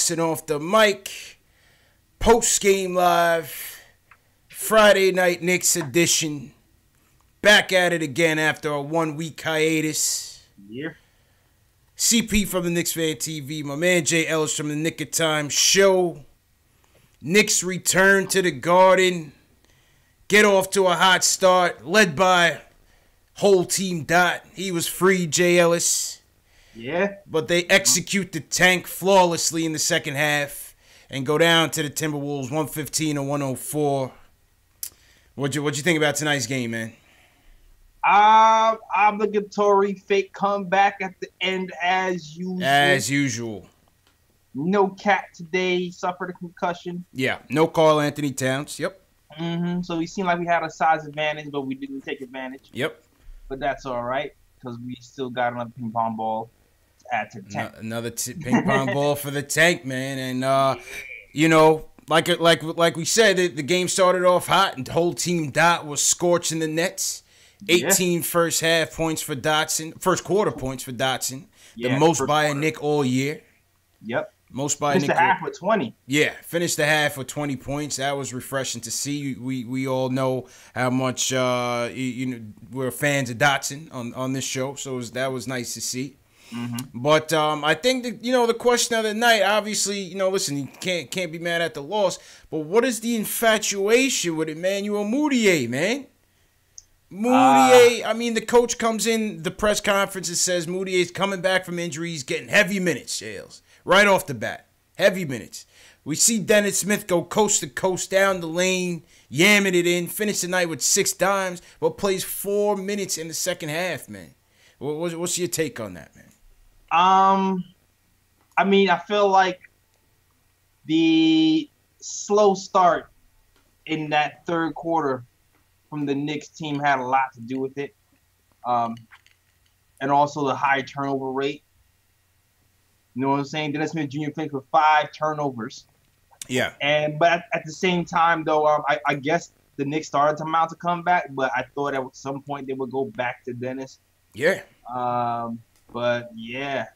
busting off the mic. Post-game live. Friday night Knicks edition. Back at it again after a 1-week hiatus. Yeah. CP from the Knicks Fan TV. My man Jay Ellis from the Nick of Time Show. Knicks return to the Garden. Get off to a hot start. Led by whole team Dot. He was free, Jay Ellis. Yeah. But they execute the tank flawlessly in the second half and go down to the Timberwolves 115-104. What'd you think about tonight's game, man? Obligatory fake comeback at the end as usual. As usual. No Cat today. Suffered a concussion. Yeah. No Karl Anthony Towns. Yep. So we seemed like we had a size advantage, but we didn't take advantage. Yep. But that's all right because we still got another ping pong ball to add to the tank. Another ping pong ball for the tank, man. And you know, like we said, the game started off hot, and the whole team Dot was scorching the Nets. 18 first half points for Dotson. First quarter points for Dotson. The most by a Nick all year. Yep. Most by a Nick. Finished the half with 20. Yeah, finished the half with 20 points. That was refreshing to see. We all know how much we're fans of Dotson on this show, so that was nice to see. But I think that the question of the night, obviously, listen, you can't be mad at the loss, but what is the infatuation with Emmanuel Mudiay, man? Mudiay, I mean, the coach comes in the press conference and says Mudiay's coming back from injury. He's getting heavy minutes, Shales. Right off the bat. Heavy minutes. We see Dennis Smith go coast to coast down the lane, yamming it in, finish the night with 6 dimes, but plays 4 minutes in the second half, man. What's your take on that, man? I mean, I feel like the slow start in that third quarter from the Knicks team had a lot to do with it. And also the high turnover rate. You know what I'm saying? Dennis Smith Jr. finished with 5 turnovers. Yeah. But at the same time, though, I guess the Knicks started to mount a comeback, but I thought at some point they would go back to Dennis. Yeah. But yeah,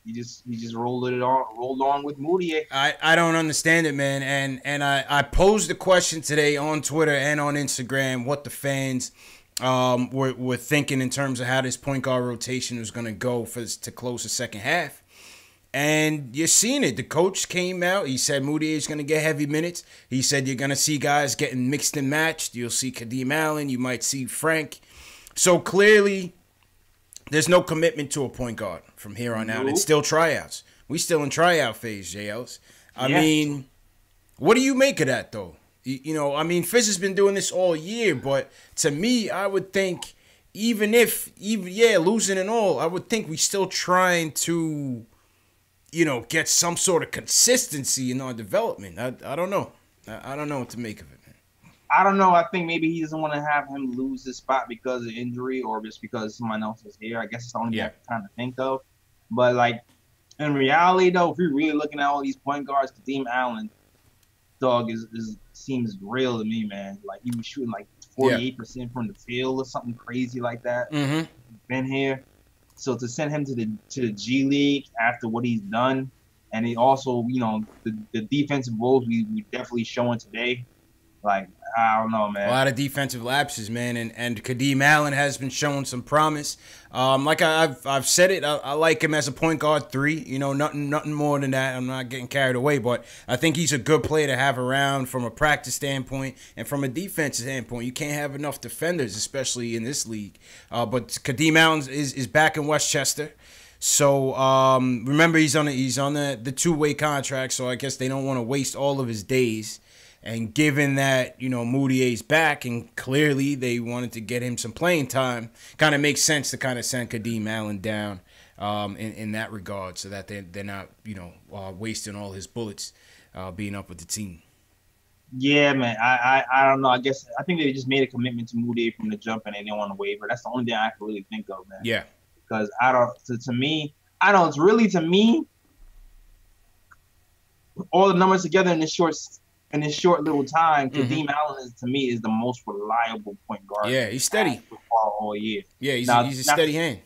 he just rolled on with Mudiay. I don't understand it, man. And I posed the question today on Twitter and on Instagram what the fans were thinking in terms of how this point guard rotation was going to go to close the second half. And you're seeing it. The coach came out. He said Mudiay is going to get heavy minutes. He said you're going to see guys getting mixed and matched. You'll see Kadeem Allen. You might see Frank. So clearly, there's no commitment to a point guard from here on out. It's still tryouts. We still in tryout phase, JLs. I mean, what do you make of that, though? I mean, Fizz has been doing this all year, but to me, I would think even losing and all, I would think we still trying to get some sort of consistency in our development. I don't know. I don't know what to make of it, man. I don't know. I think maybe he doesn't want to have him lose his spot because of injury or just because someone else is here. I guess it's the only thing I can kind of think of. But, like, in reality, though, if you're really looking at all these point guards, Kadeem Allen, dog, seems real to me, man. Like, he was shooting, like, 48% from the field or something crazy like that. Been here. So to send him to the G League after what he's done, and he also, the defensive woes we definitely showing today, like, I don't know, man. A lot of defensive lapses, man, and Kadeem Allen has been showing some promise. Like I've said it, I like him as a point guard 3. Nothing more than that. I'm not getting carried away, but I think he's a good player to have around from a practice standpoint and from a defensive standpoint. You can't have enough defenders, especially in this league. But Kadeem Allen is back in Westchester. So remember, he's on the 2-way contract, so I guess they don't want to waste all of his days. And given that, Mudiay's back and clearly they wanted to get him some playing time, kind of makes sense to kind of send Kadeem Allen down in that regard so that they're not, wasting all his bullets being up with the team. Yeah, man. I don't know. I think they just made a commitment to Mudiay from the jump and they didn't want to waiver. That's the only thing I can really think of, man. Yeah. Because to me, it's really to me, all the numbers together in this short little time, Kadeem Allen to me is the most reliable point guard. Yeah, he's steady all year. Yeah, he's a steady hand.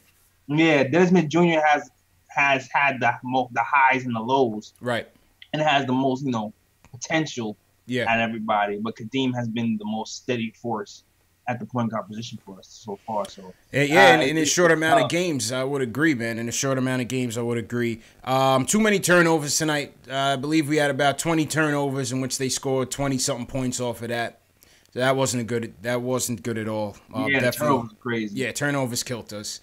Yeah, Dennis Smith Jr. has had the highs and the lows. Right. and has the most, potential Yeah. at everybody. But Kadeem has been the most steady force at the point guard position for us so far. So yeah, in a short amount of games, I would agree, man. In a short amount of games, I would agree. Too many turnovers tonight. I believe we had about 20 turnovers in which they scored 20-something points off of that. So that wasn't good. That wasn't good at all. Yeah, turnovers crazy. Yeah, turnovers killed us.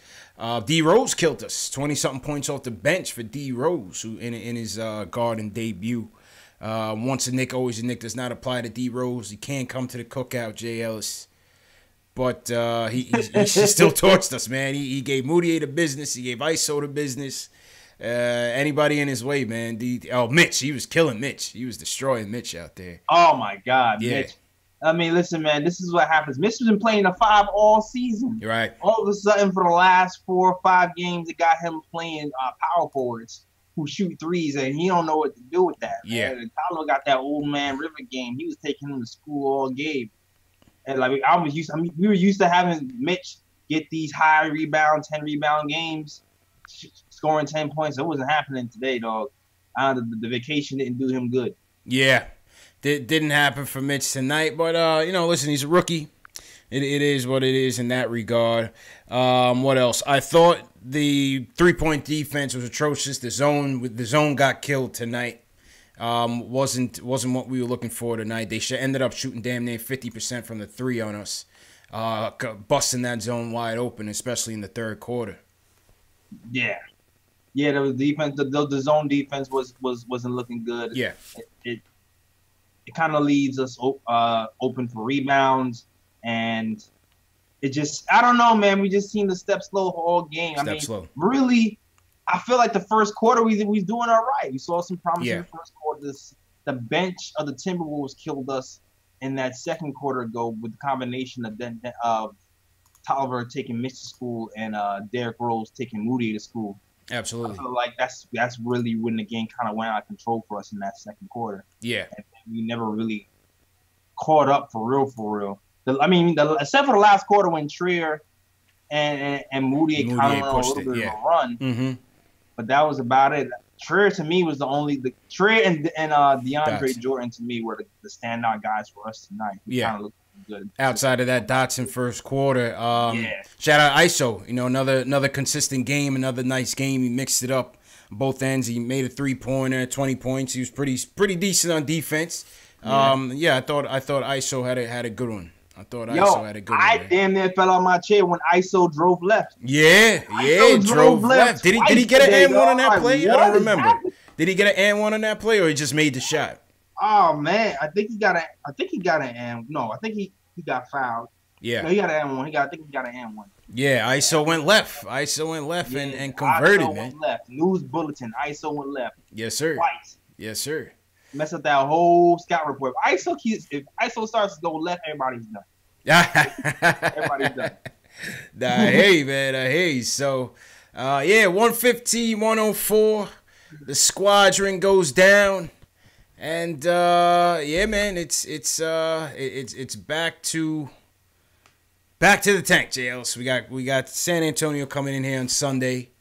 D Rose killed us. 20-something points off the bench for D Rose, who in his Garden debut. Once a Knick, always a Knick does not apply to D Rose. He can't come to the cookout, Jay Ellis. But he still torched us, man. He gave Moutier the business. He gave ISO the business. Anybody in his way, man. Mitch, he was killing Mitch. He was destroying Mitch out there. Oh, my God, yeah. Mitch. I mean, listen, man, this is what happens. Mitch has been playing the 5 all season. You're right. All of a sudden, for the last 4 or 5 games, it got him playing power forwards who shoot threes, and he don't know what to do with that. Yeah. And Tyler got that old man River game. He was taking him to school all game. And like we were used to having Mitch get these high rebound, 10 rebound games, scoring 10 points. It wasn't happening today, dog. The vacation didn't do him good. Yeah. Didn't happen for Mitch tonight, but listen, he's a rookie. It is what it is in that regard. What else? I thought the 3-point defense was atrocious. The zone got killed tonight. Wasn't what we were looking for tonight. They ended up shooting damn near 50% from the 3 on us, busting that zone wide open, especially in the third quarter. Yeah, the defense, the zone defense wasn't looking good. Yeah, it kind of leaves us open for rebounds, and it just, I don't know, man. We just seen the step slow all game. Slow. Really, I feel like the first quarter we doing all right. We saw some promise in the first quarter. The bench of the Timberwolves killed us in that second quarter ago with the combination of Tolliver taking Mitch to school and Derrick Rose taking Moody to school. Absolutely. I feel like that's really when the game kind of went out of control for us in that second quarter. Yeah. And we never really caught up for real. Except for the last quarter when Trier and Moody kind of went on a little bit of a run. Mm-hmm. But that was about it. Trier to me was Trier and DeAndre Jordan to me were the standout guys for us tonight. Yeah. Good. Outside of that Dotson first quarter, shout out ISO. Another consistent game, another nice game. He mixed it up both ends. He made a 3-pointer, 20 points. He was pretty decent on defense. I thought ISO had a good one. ISO had a good one. I damn near fell on my chair when ISO drove left. Yeah, drove left. Did he get an and one on that play? I don't remember. Did he get an and one on that play, or he just made the shot? Oh man, I think he got an and no, I think he got fouled. Yeah, no, he got an and one. I think he got an and one. Yeah, ISO went left. And converted, ISO man. Went left. News bulletin. ISO went left. Yes, sir. Twice. Yes, sir. Mess up that whole scout report. If ISO starts to go left, everybody's done. Everybody's done. Nah, I hear you, man. I hear you. So, 115, 104. The squadron goes down. And man, it's back to the tank, JL. We got San Antonio coming in here on Sunday,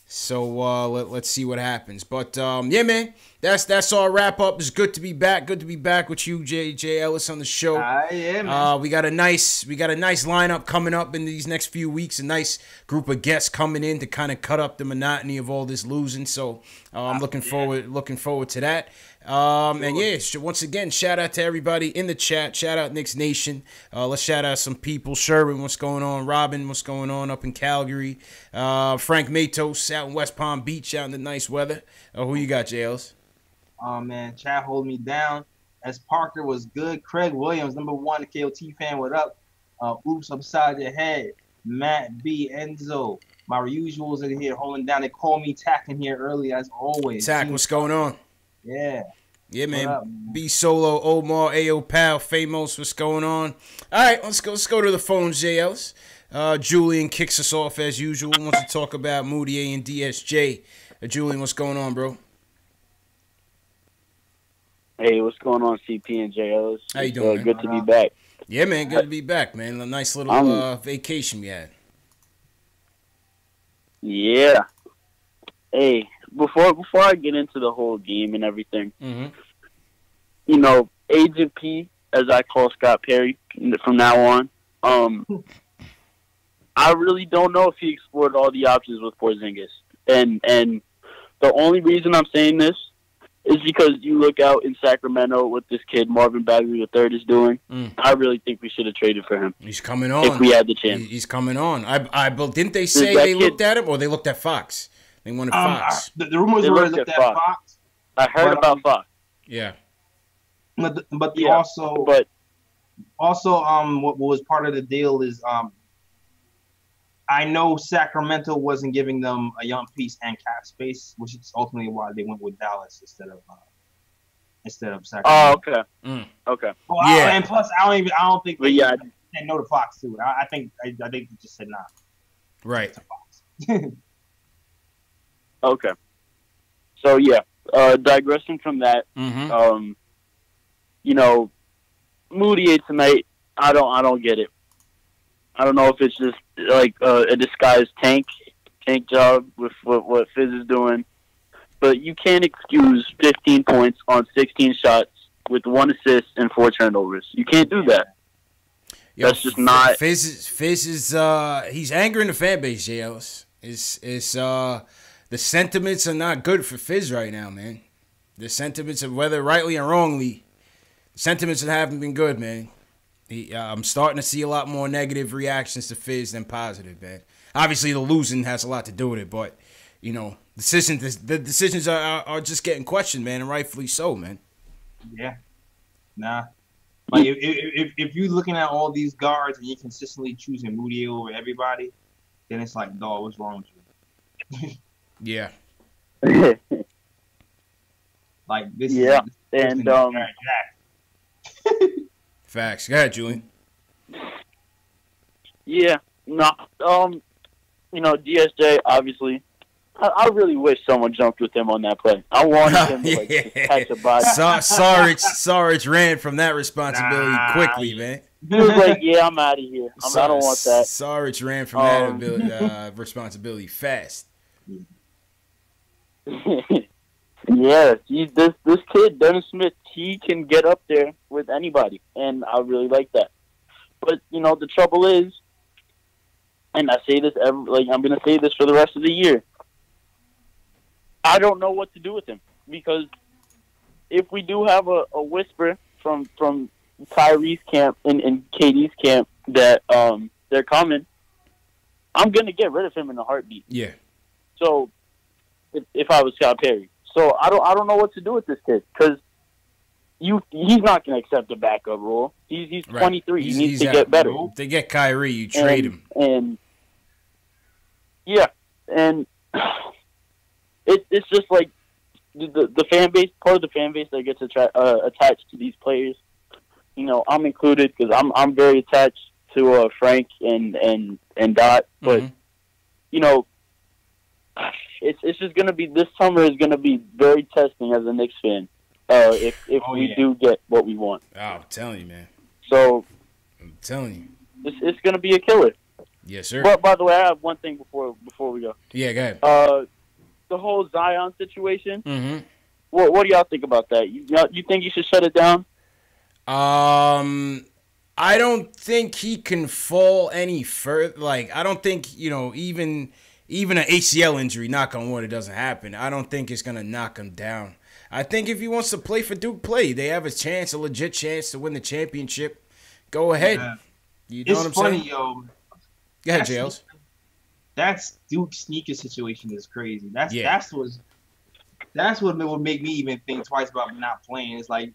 so let's see what happens. But man, that's our wrap up. It's good to be back. Good to be back with you, J Ellis, on the show. Yeah, man. We got a nice lineup coming up in these next few weeks. A nice group of guests coming in to kind of cut up the monotony of all this losing. So I'm looking forward to that. Once again, shout out to everybody in the chat. Shout out Knicks Nation. Let's shout out some people. Sherwin, what's going on? Robin, what's going on up in Calgary? Frank Matos out in West Palm Beach, out in the nice weather. Who you got, JLs? Oh man, chat hold me down. As Parker was good. Craig Williams, #1 KOT fan, what up? Oops, upside your head. Matt B, Enzo. My usuals in here holding down. They call me Tack in here early as always. Tack, what's going on? Yeah. Yeah, man. Up, man. B Solo, Omar, AO Pal, Famous, what's going on? All right, let's go to the phones, JLs. Julian kicks us off as usual. Wants to talk about Moutier and DSJ. Julian, what's going on, bro? Hey, what's going on, CP and JLs? How you doing, man? Good to be back. Yeah, man, good to be back, man. A nice little vacation we had. Yeah. Hey, before I get into the whole game and everything, Mm-hmm. you know, Agent P, as I call Scott Perry from now on, I really don't know if he explored all the options with Porzingis. And the only reason I'm saying this is because you look out in Sacramento what this kid Marvin Bagley III is doing. I really think we should have traded for him. He's coming on. If we had the chance. He's coming on. Didn't they say they looked at him or they looked at Fox? They wanted Fox. The rumors were they looked at Fox. I heard about Fox. Yeah. But what was part of the deal is I know Sacramento wasn't giving them a young piece and cap space, which is ultimately why they went with Dallas instead of Sacramento. Oh, okay. Okay. Well, Yeah. And plus, I don't think they said no to Fox too. I think they just said nah. Right. To Fox. Okay. So yeah, digressing from that, Mm-hmm. you know, Moutier tonight, I don't get it. I don't know if it's just like a disguised tank job with what Fizz is doing, but you can't excuse 15 points on 16 shots with 1 assist and 4 turnovers. You can't do that. Yo, that's just not. Fizz is he's angering the fan base, J. Ellis. It's the sentiments are not good for Fizz right now, man. The sentiments of whether rightly or wrongly, the sentiments haven't been good, man. I'm starting to see a lot more negative reactions to Fizz than positive, man. Obviously, the losing has a lot to do with it, but you know, the decisions are just getting questioned, man, and rightfully so, man. Yeah. Nah. Like if you're looking at all these guards and you're consistently choosing Moutier over everybody, then it's like, dog, what's wrong with you? Yeah. Like this. Yeah, Is and Facts. Go ahead, Julian. Yeah, no, you know, DSJ, obviously, I really wish someone jumped with him on that play. I wanted him to just catch a body. Sarich ran from that responsibility quickly, man. He was like, yeah, I'm out of here. I don't want that. Sarich ran from that responsibility fast. Yeah, this kid, Dennis Smith, he can get up there with anybody, and I really like that. But, you know, the trouble is, and I say this I'm going to say this for the rest of the year, I don't know what to do with him, because if we do have a whisper from Kyrie's camp and KD's camp that they're coming, I'm going to get rid of him in a heartbeat. Yeah. So, if I was Scott Perry. So I don't know what to do with this kid, because he's not going to accept the backup role. He's 23. He needs to get better. If they get Kyrie, you trade him. And yeah, and it's just like the fan base, part of the fan base that gets attached to these players. You know, I'm included because I'm very attached to Frank and Dot, but you know. It's just going to be, this summer is going to be very testing as a Knicks fan if we do get what we want. Oh, I'm telling you, man. So, I'm telling you. It's going to be a killer. Yes, sir. But, by the way, I have one thing before we go. Yeah, go ahead. The whole Zion situation, Mm-hmm. what do y'all think about that? You think you should shut it down? I don't think he can fall any further. Like, I don't think, you know, even an ACL injury, knock on wood, it doesn't happen. I don't think it's going to knock him down. I think if he wants to play for Duke, play. They have a legit chance to win the championship. Go ahead. Yeah. You know what I'm saying? It's funny, yo. Go ahead, Jails. That's Duke's sneaker situation is crazy. That's what would make me even think twice about not playing. It's like,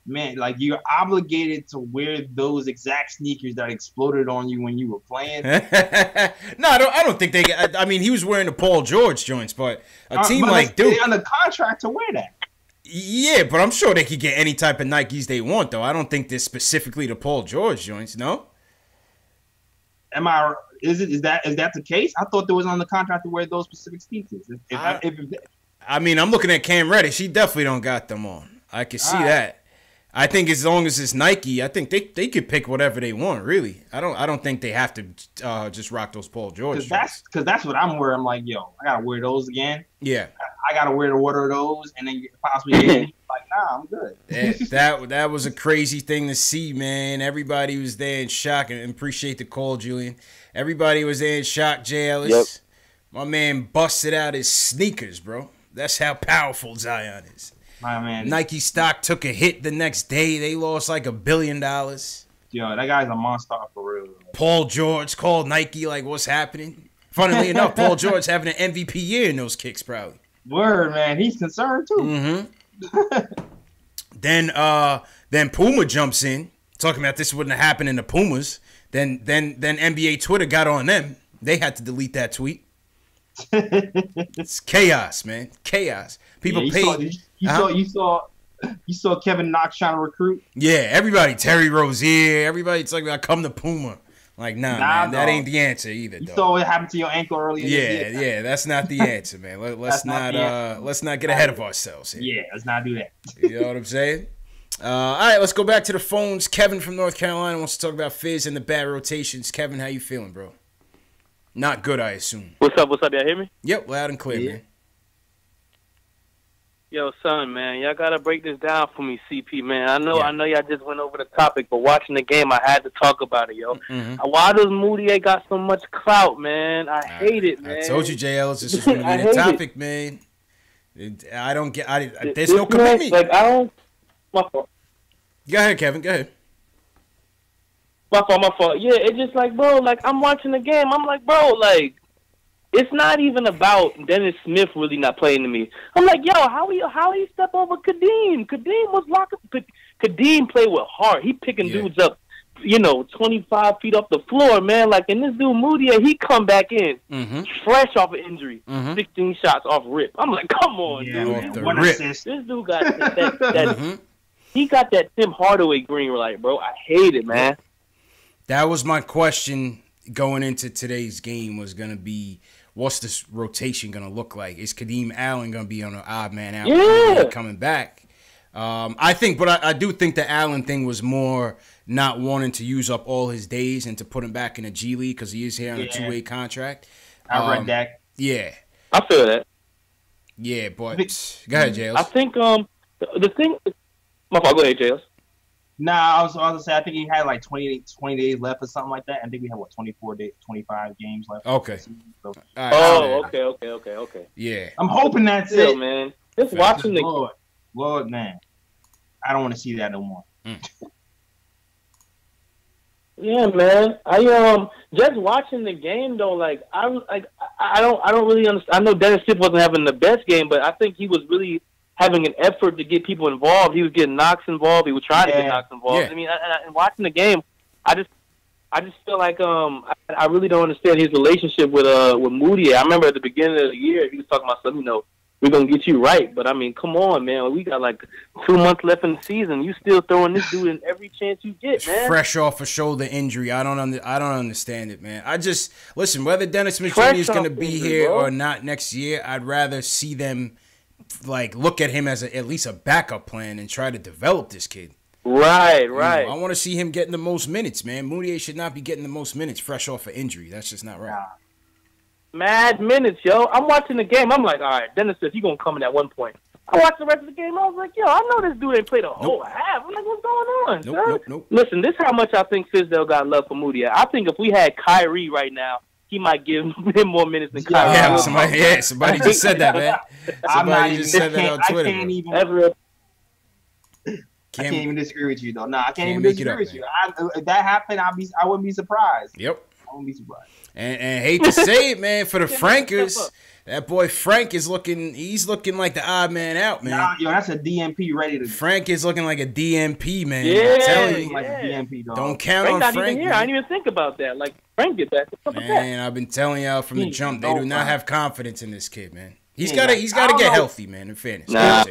man, like you're obligated to wear those exact sneakers that exploded on you when you were playing. No, I don't think they. I mean, he was wearing the Paul George joints, but a team like Duke, they're on the contract to wear that. Yeah, but I'm sure they could get any type of Nikes they want, though. I don't think they're specifically the Paul George joints. No. Is that the case? I thought there was on the contract to wear those specific sneakers. I mean, I'm looking at Cam Reddish. He definitely don't got them on. I can see that. I think as long as it's Nike, I think they could pick whatever they want. Really, I don't think they have to just rock those Paul George. Because that's what I'm wearing. I'm like, yo, I gotta wear those again. Yeah, I gotta wear the water of those, and then possibly get injured. Like, nah, I'm good. That was a crazy thing to see, man. Everybody was there in shock, and appreciate the call, Julian. Everybody was there in shock, Jay Ellis. Yep. My man busted out his sneakers, bro. That's how powerful Zion is. My man. Nike stock took a hit the next day. They lost like $1 billion. Yo, that guy's a monster for real. Paul George called Nike like, what's happening? Funnily enough, Paul George having an MVP year in those kicks, probably. Word, man. He's concerned, too. Mm-hmm. Then Puma jumps in, talking about this wouldn't have happened in the Pumas. Then NBA Twitter got on them. They had to delete that tweet. It's chaos, man. Chaos. People paid. You saw Kevin Knox trying to recruit? Yeah, everybody. Terry Rozier. Everybody talking about come to Puma. Like, nah, man, that ain't the answer either. You saw what happened to your ankle earlier. Yeah, that's not the answer, man. Let's not get ahead of ourselves here. Yeah, let's not do that. You know what I'm saying? All right, let's go back to the phones. Kevin from North Carolina wants to talk about Fizz and the bad rotations. Kevin, how you feeling, bro? Not good, I assume. What's up? Y'all hear me? Yep, loud and clear, man. Yo, son, man, y'all gotta break this down for me, CP, man. I know y'all just went over the topic, but watching the game, I had to talk about it, yo. Mm-hmm. Why does Moutier got so much clout, man? I hate it, man. I told you, J. Ellis, this is going to be the topic, man. I don't get. There's no commitment. Like, I don't. My fault. Go ahead, Kevin. Go ahead. My fault. Yeah, it's just like, bro, like, I'm watching the game. I'm like, bro, like, it's not even about Dennis Smith really not playing to me. I'm like, yo, how he step over Kadeem? Kadeem was locking. Kadeem played with heart. He picking dudes up, 25 feet off the floor, man. Like, and this dude Moutier, he come back in fresh off an injury, 16 shots off rip. I'm like, come on, dude. This dude got that he got that Tim Hardaway green light, bro. I hate it, man. That was my question going into today's game was going to be, what's this rotation going to look like? Is Kadeem Allen going to be on an odd man out coming back? I do think the Allen thing was more not wanting to use up all his days and to put him back in a G League because he is here on a two-way contract. I read that. Yeah. I feel that. Yeah, but go ahead, Jails. I think the thing. My fault. Go ahead, Jails. Nah, I was going to say, I think he had like 20 days left or something like that. I think we have, 24 days, 25 games left. Okay. So, okay. Yeah. I'm hoping that's it. Man. Just watching the Lord, man. I don't want to see that no more. Yeah, man. I just watching the game though, like I don't really understand. I know Dennis Smith wasn't having the best game, but I think he was really having an effort to get people involved. He was getting Knox involved. He was trying to get Knox involved. Yeah. I mean, and watching the game, I just feel like I really don't understand his relationship with Moutier. I remember at the beginning of the year he was talking about something, we're gonna get you right. But I mean, come on, man. We got like 2 months left in the season. You still throwing this dude in every chance you get, man. Fresh off a shoulder injury. I don't understand it, man. Listen, whether Dennis Smith Jr. is gonna be here or not next year, I'd rather see them like look at him as at least a backup plan and try to develop this kid. Right. I want to see him getting the most minutes, man. Moutier should not be getting the most minutes fresh off an injury. That's just not right. Mad minutes, yo. I'm watching the game. I'm like, all right, Dennis says he's going to come in at one point. I watched the rest of the game. I was like, yo, I know this dude ain't played a whole half. I'm like, what's going on? Nope. Listen, this is how much I think Fizdale got love for Moutier. I think if we had Kyrie right now, he might give him more minutes than Kyrie. Yeah, somebody just said that, man. Somebody just said that on Twitter. I can't even disagree with you, though. I can't even disagree with you. If that happened, I wouldn't be surprised. Yep. I wouldn't be surprised. And hate to say it, man, for the Frankers, that boy Frank is looking like the odd man out, man. Nah, yo, that's a DMP ready to. Frank is looking like a DMP, man. Yeah, I'm telling you. Like a DMP, dog. Don't count Frank on not Frank. Even here. I didn't even think about that. Like Frank get that. Man, I've been telling y'all from the jump, they do not have confidence in this kid, man. He's got to get healthy, man. In fairness, nah.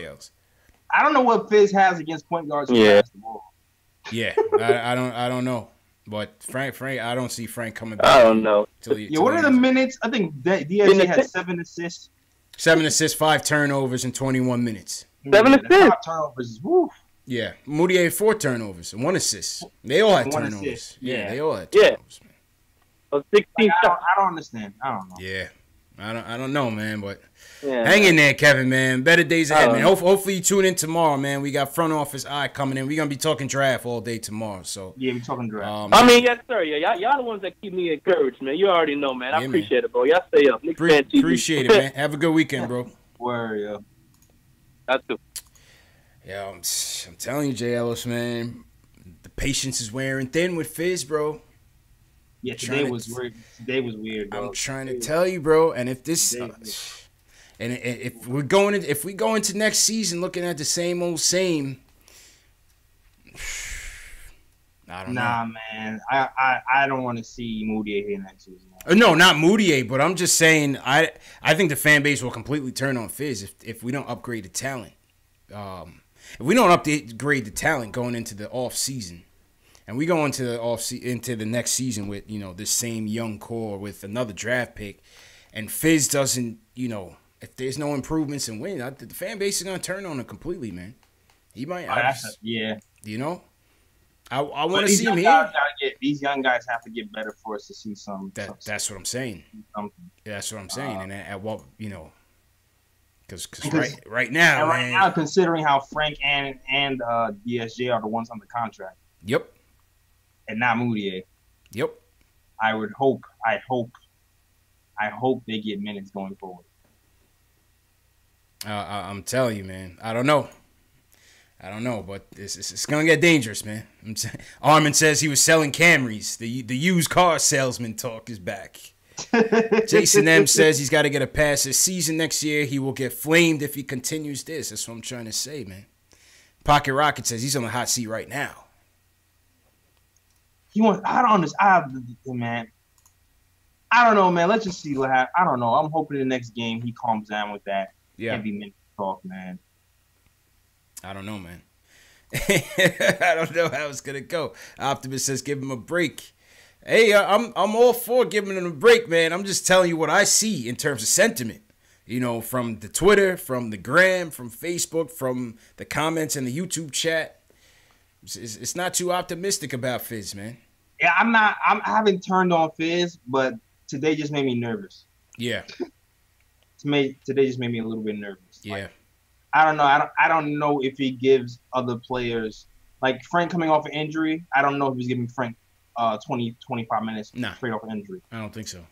I don't know what Fizz has against point guards who pass the ball. Yeah, I don't know. But Frank, I don't see Frank coming back. I don't know. What are the minutes? I think DSJ had 7 assists. 7 assists, 5 turnovers in 21 minutes. 7 assists. 5 turnovers. Woof. Yeah, Moutier 4 turnovers and 1 assist. They all had turnovers. Assist. Yeah, they all had turnovers, man. 16 I don't understand. I don't know. Yeah. I don't know, man, but Yeah, hang man. in there, Kevin, man. Better days ahead, man. Hopefully you tune in tomorrow, man. We got front office eye coming in. We're gonna be talking draft all day tomorrow. So Yeah, we talking draft. I mean, yes, sir. Yeah, y'all the ones that keep me encouraged, man. You already know, man. I Yeah, appreciate it, bro. Y'all stay up. Knicks fan TV. Appreciate it, man. Have a good weekend, bro. Word, yeah. That's too. Yeah, I'm telling you, Jay Ellis, man. The patience is wearing thin with Fizz, bro. Yeah, today was weird. Today was weird, bro. I'm trying to tell you, bro. And if this, and if we go into next season looking at the same old same, I don't know. Nah, man. I don't want to see Moody here next season. No, not Moutier, but I'm just saying I think the fan base will completely turn on Fizz if we don't upgrade the talent. If we don't upgrade the talent going into the off season, and we go into the into the next season with this same young core with another draft pick, and Fizz doesn't, if there's no improvements in win, the fan base is gonna turn on him completely, man. He might, yeah. I want to see him here. These young guys have to get better for us to see some. That's what I'm saying. That's what I'm saying. And at what because right now, and right man, now, considering how Frank and DSJ are the ones on the contract. Yep. And not Moutier. Yep. I hope they get minutes going forward. I'm telling you, man. I don't know, but it's gonna get dangerous, man. Armin says he was selling Camrys. The used car salesman talk is back. Jason M says he's got to get a pass this season next year. He will get flamed if he continues this. That's what I'm trying to say, man. Pocket Rocket says he's on the hot seat right now. I don't understand, man. I don't know, man. Let's just see what happens. I don't know. I'm hoping the next game he calms down with that heavy minute talk, man. I don't know, man. I don't know how it's gonna go. Optimus says give him a break. Hey, I'm all for giving him a break, man. I'm just telling you what I see in terms of sentiment. From the Twitter, from the Gram, from Facebook, from the comments in the YouTube chat. It's not too optimistic about Fizz, man. Yeah, I haven't turned on Fizz, but today just made me nervous. Yeah. Today just made me a little bit nervous. Yeah. I don't know. I don't know if he gives other players, like Frank coming off an injury. I don't know if he's giving Frank 20, 25 minutes straight off an injury. I don't think so.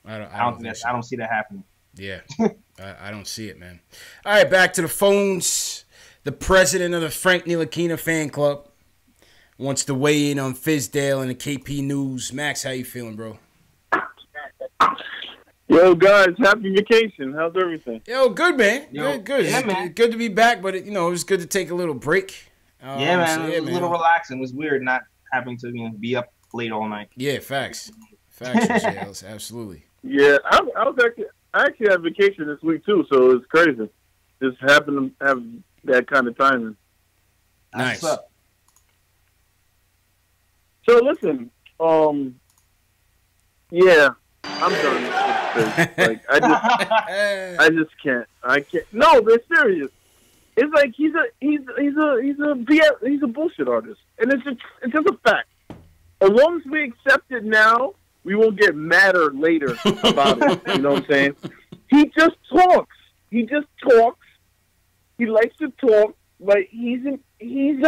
I don't see that happening. Yeah. I don't see it, man. All right, back to the phones. The president of the Frank Ntilikina fan club wants to weigh in on Fizdale and the KP News. Max, how you feeling, bro? Yo, guys, happy vacation. How's everything? Yo, good, man. Yo, good. Yeah, man. Good to be back, but it was good to take a little break. Yeah, man. It was a little relaxing. It was weird not having to be up late all night. Yeah, facts. Facts, absolutely. Yeah, I actually had vacation this week too, so it's crazy. Just happened to have that kind of timing. Nice. What's up? So listen, yeah, I'm done with this. Like I just can't. I can't. No, but serious. It's like he's a bullshit artist, and it's just a fact. As long as we accept it now, we won't get madder later about it. You know what I'm saying? He just talks. He likes to talk, but he's a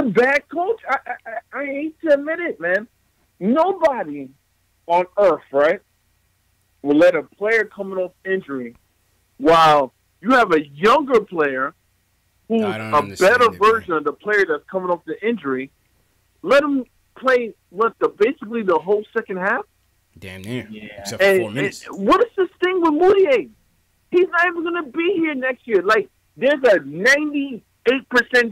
bad coach. I hate to admit it, man. Nobody on earth, right, will let a player coming off injury while you have a younger player who's a better version of the player that's coming off the injury. Let him play basically the whole second half. Damn near. Yeah. Except for 4 minutes. What is this thing with Moutier? He's not even going to be here next year. Like, there's a 98%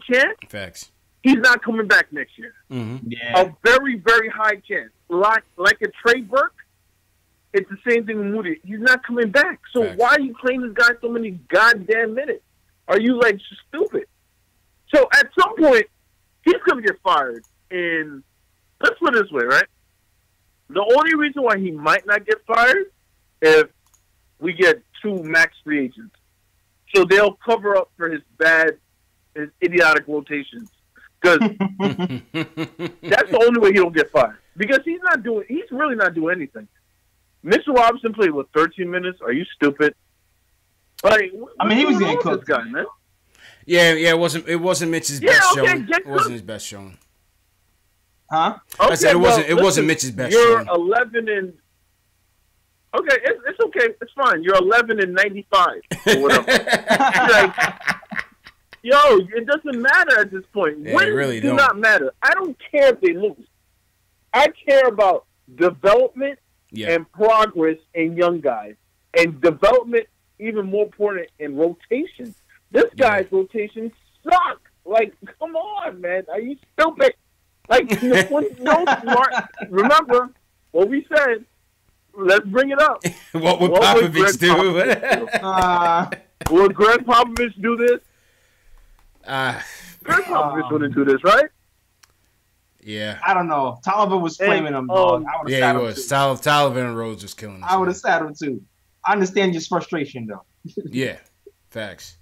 chance Facts. he's not coming back next year. Mm-hmm. Yeah. A very, very high chance. Like a Trey Burke, it's the same thing with Moody. He's not coming back. So Facts. why are you playing this guy so many goddamn minutes? Are you, like, stupid? So at some point, he's going to get fired. And let's put it this way, right? The only reason why he might not get fired if we get 2 max free agents. So they'll cover up for his idiotic rotations. Because that's the only way he don't get fired. Because he's really not doing anything. Mitchell Robinson played with 13 minutes. Are you stupid? Like, I mean, he was getting cooked, this guy, man. Yeah. It wasn't Mitch's best showing. It wasn't his best showing. Huh? Okay, I said it wasn't Mitch's best You're showing. 11 and. Okay, it's okay. It's fine. You're 11 and 95 or whatever. Like, yo, it doesn't matter at this point. Yeah, Wins it really do don't. not matter. I don't care if they lose. I care about development and progress in young guys, and development even more important in rotation. This guy's rotation sucks. Like, come on, man. Are you stupid? Like, no smart. Remember what we said. Let's bring it up. What would Popovich do? Would Greg Popovich do this? Greg Popovich wouldn't do this, right? Yeah. I don't know. Tolliver was flaming him, dog. He was. Tolliver and Rhodes was killing him. I would have sat him too. I understand your frustration, though. Yeah. Facts.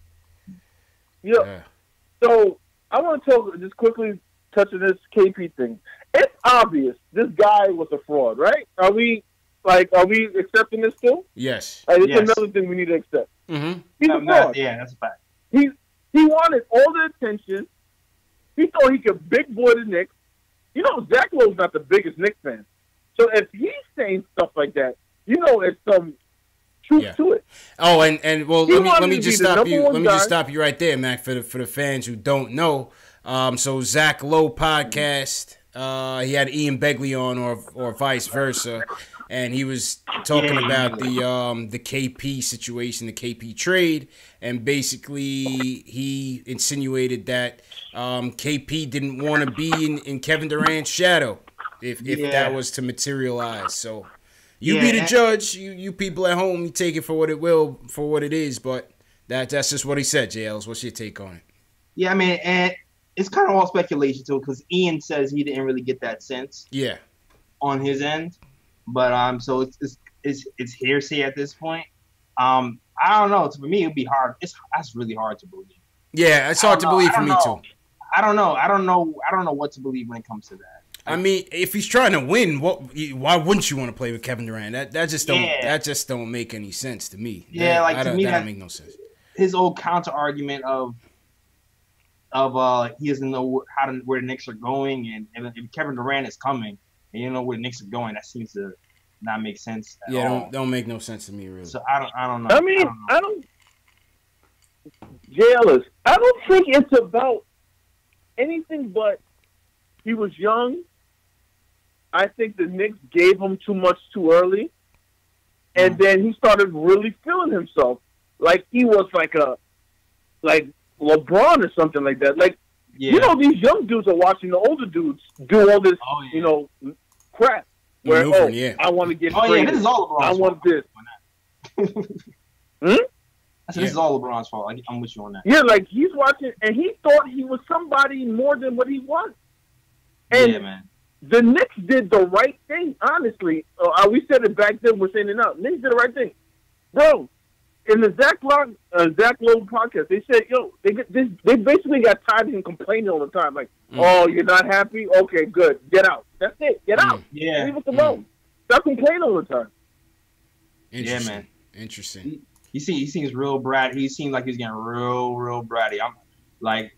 Yeah. So I want to talk just quickly touching this KP thing. It's obvious this guy was a fraud, right? Are we accepting this too? Yes. It's another thing we need to accept. Mm-hmm. He's a fraud. Yeah, that's a fact. He wanted all the attention. He thought he could big boy the Knicks. You know, Zach Lowe's not the biggest Knicks fan. So if he's saying stuff like that, you know it's some truth to it. Oh, and well, let me just stop you. Let me just guy. stop you right there, Mac, for the fans who don't know. So Zach Lowe podcast, he had Ian Begley on, or vice versa, and he was talking about the KP situation, the KP trade, and basically he insinuated that KP didn't want to be in Kevin Durant's shadow if that was to materialize. So you be the judge. You people at home, you take it for what it is. But that's just what he said. JLs, what's your take on it? Yeah, I mean, and it's kind of all speculation too, because Ian says he didn't really get that sense. Yeah. On his end, but so it's hearsay at this point. I don't know. For me, it'd be hard. That's really hard to believe. Yeah, it's hard to believe for me too. I don't know what to believe when it comes to that. I mean, if he's trying to win, why wouldn't you want to play with Kevin Durant? That just don't make any sense to me. To me, that don't make no sense. His old counter argument of he doesn't know where the Knicks are going, and if Kevin Durant is coming and you know where the Knicks are going, that seems to not make sense at all. Don't make no sense to me, really. So I don't know. I mean, I don't jailers. I don't think it's about anything but he was young. I think the Knicks gave him too much too early, and then he started really feeling himself like he was like LeBron or something like that. Like, you know, these young dudes are watching the older dudes do all this, you know, crap. Where, I want to get traded. This is all LeBron's I want this. This is all LeBron's fault. I'm with you on that. Yeah, like he's watching, and he thought he was somebody more than what he was. And man. The Knicks did the right thing, honestly. We said it back then, we're saying it now. Knicks did the right thing. Bro, in the Zach Lowe podcast, they said, they basically got tired of him complaining all the time. Like, oh, you're not happy? Okay, good. Get out. That's it. Get out. Yeah. Leave us alone. Stop complaining all the time. Yeah, man. Interesting. He seems real bratty. He seems like he's getting real bratty. I'm like,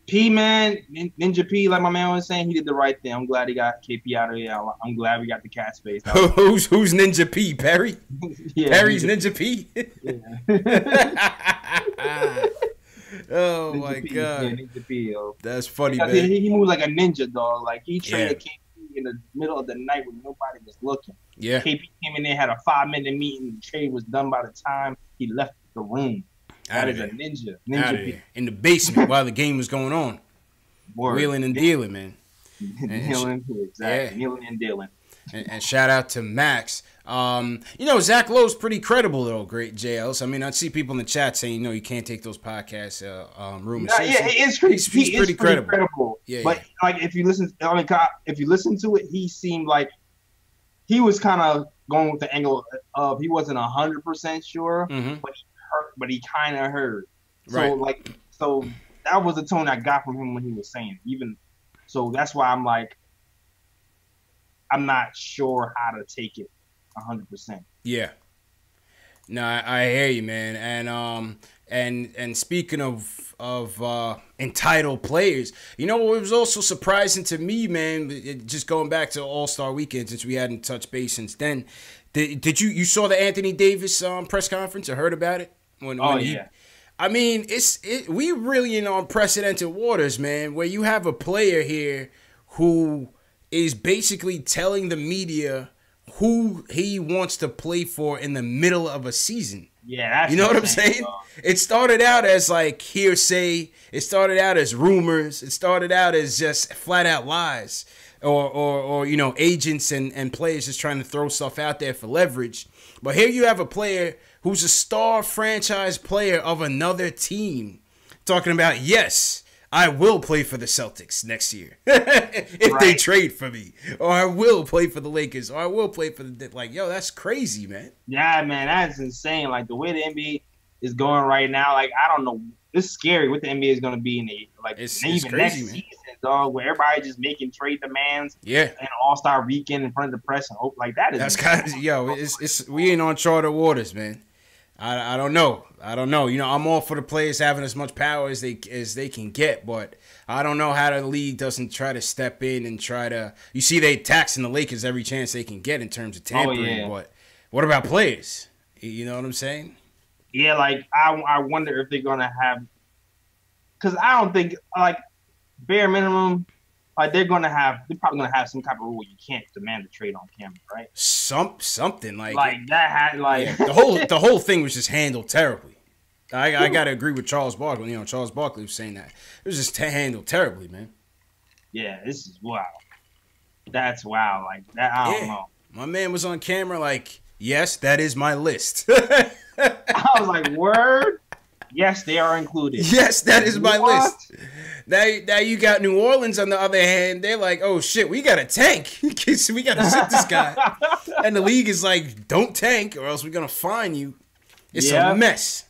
P, man, Ninja P, like my man was saying, he did the right thing. I'm glad he got KP out of here. I'm glad we got the cat space. Who's Ninja P? Perry? Perry's Ninja P? Oh, my God. Yeah, Ninja P, yo. That's funny, because man. He moved like a ninja, dog. Like, he traded KP in the middle of the night when nobody was looking. Yeah. KP came in there, had a 5-minute meeting. The trade was done by the time he left the room. That is a ninja. Ninja P. In the basement while the game was going on. Wheeling and dealing, man. Dealing, exactly. Wheeling and dealing. And shout out to Max. Zach Lowe's pretty credible, though, great JLs. I mean, I see people in the chat saying, you can't take those podcasts rumors. He's pretty credible. Yeah, but like if you listen to it, he seemed like he was kind of going with the angle of he wasn't 100% sure, but he kind of heard. So that was the tone I got from him when he was saying it. So that's why I'm like, I'm not sure how to take it 100%. Yeah. No, I hear you, man. And speaking of entitled players, you know what was also surprising to me, man, just going back to All-Star Weekend, since we hadn't touched base since then. Did you saw the Anthony Davis press conference or heard about it? Yeah. I mean, we really in unprecedented waters, man, where you have a player here who is basically telling the media who he wants to play for in the middle of a season. Yeah, that's you know what I'm saying? It started out as like hearsay. It started out as rumors. It started out as just flat out lies, or you know, agents and players just trying to throw stuff out there for leverage. But here you have a player who's a star franchise player of another team talking about, yes, I will play for the Celtics next year if they trade for me, or I will play for the Lakers, or I will play for the, like, yo, that's crazy, man. Yeah, man, that's insane. Like the way the NBA is going right now, like I don't know, it's scary what the NBA is going to be in the it's even crazy, next man. season, dog. Where everybody just making trade demands, yeah, and All-Star Weekend in front of the press and hope like that is. That's kind of it's we ain't on charted waters, man. I don't know. You know, I'm all for the players having as much power as they can get, but I don't know how the league doesn't try to step in and try to. You see, they taxing the Lakers every chance they can get in terms of tampering, but what about players? You know what I'm saying? Yeah, like I wonder if they're gonna have, because I don't think like bare minimum. Like they're probably gonna have some type of rule you can't demand a trade on camera, right? Something like that had like the whole thing was just handled terribly. I gotta agree with Charles Barkley. You know, Charles Barkley was saying that it was just handled terribly, man. Yeah, this is wow. That's wow. Like that, I don't know. My man was on camera like, yes, that is my list. I was like, word. Yes, they are included. Yes, that is my list. Now you got New Orleans on the other hand. They're like, oh shit, we got to tank. We got to sit this guy. And the league is like, don't tank or else we're gonna fine you. It's a mess.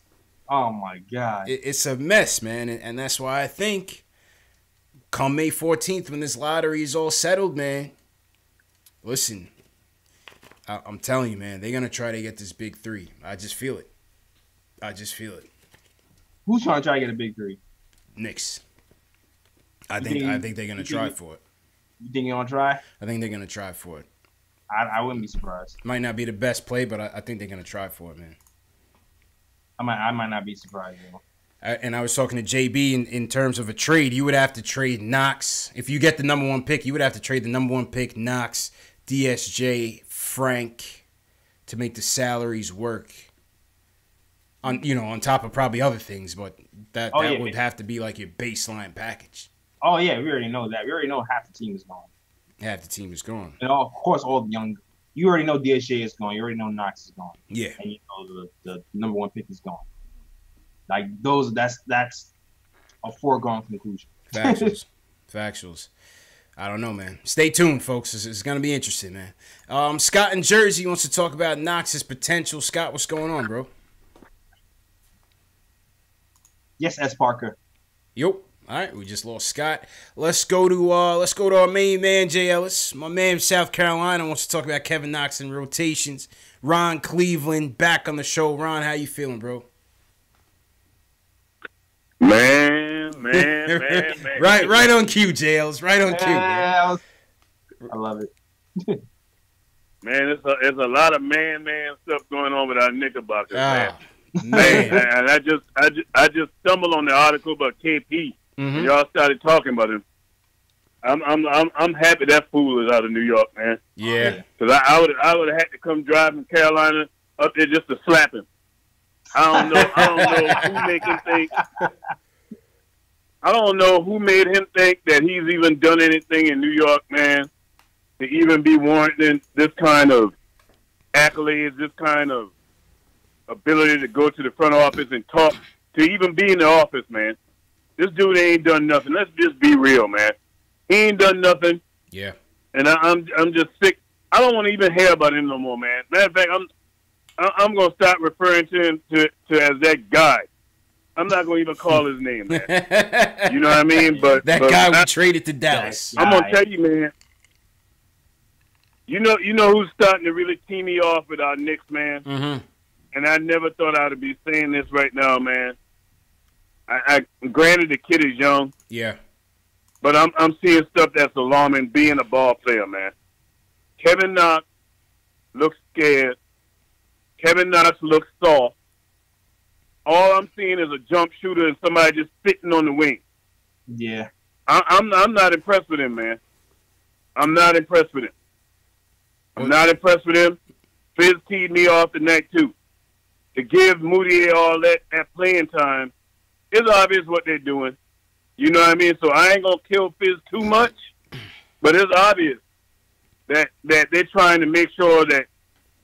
Oh my god, it's a mess, man. And that's why I think come May 14th when this lottery is all settled, man. Listen, I'm telling you, man, they're gonna try to get this big three. I just feel it. Who's trying to get a big three? Knicks. I think they're gonna try for it. You think you're gonna try? I think they're gonna try for it. I wouldn't be surprised. Might not be the best play, but I think they're gonna try for it, man. I might not be surprised, though. And I was talking to JB in terms of a trade. You would have to trade Knox. If you get the number 1 pick, you would have to trade the number 1 pick, Knox, DSJ, Frank, to make the salaries work. On top of probably other things, but that would have to be like your baseline package. Oh yeah, we already know that. We already know half the team is gone. Half the team is gone. And of course, all the young. You already know DSJ is gone. You already know Knox is gone. Yeah. And you know the number 1 pick is gone. Like that's a foregone conclusion. Factuals. I don't know, man. Stay tuned, folks. It's gonna be interesting, man. Scott in Jersey wants to talk about Knox's potential. Scott, what's going on, bro? Yes, S. Parker. Yep. All right, we just lost Scott. Let's go to our main man, Jay Ellis. My man, South Carolina, wants to talk about Kevin Knox and rotations. Ron Cleveland back on the show. Ron, how you feeling, bro? Man. Right on cue, Jay Ellis. Right on cue. I love it. Man, it's a lot of man stuff going on with our Knickerbockers, man. Man. And I just stumbled on the article about KP. And y'all started talking about him. I'm happy that fool is out of New York, man. Yeah. Because I would have had to come drive from Carolina up there just to slap him. I don't know who make him think. I don't know who made him think that he's even done anything in New York, man, to even be warranting this kind of accolades, this kind of ability to go to the front office and talk, to even be in the office, man. This dude ain't done nothing. Let's just be real, man. He ain't done nothing. Yeah. And I'm just sick. I don't want to even hear about him no more, man. Matter of fact, I'm gonna start referring to him to as that guy. I'm not gonna even call his name, man. You know what I mean? But guy we traded to Dallas. I'm gonna tell you, man. You know who's starting to really tee me off with our Knicks, man? Mm-hmm. And I never thought I'd be saying this right now, man. I granted the kid is young. Yeah. But I'm seeing stuff that's alarming being a ball player, man. Kevin Knox looks scared. Kevin Knox looks soft. All I'm seeing is a jump shooter and somebody just sitting on the wing. Yeah. I'm not impressed with him, man. I'm not impressed with him. I'm not impressed with him. Fizz teed me off tonight, too. To give Moutier all that playing time, it's obvious what they're doing. You know what I mean? So I ain't going to kill Fizz too much, but it's obvious that they're trying to make sure that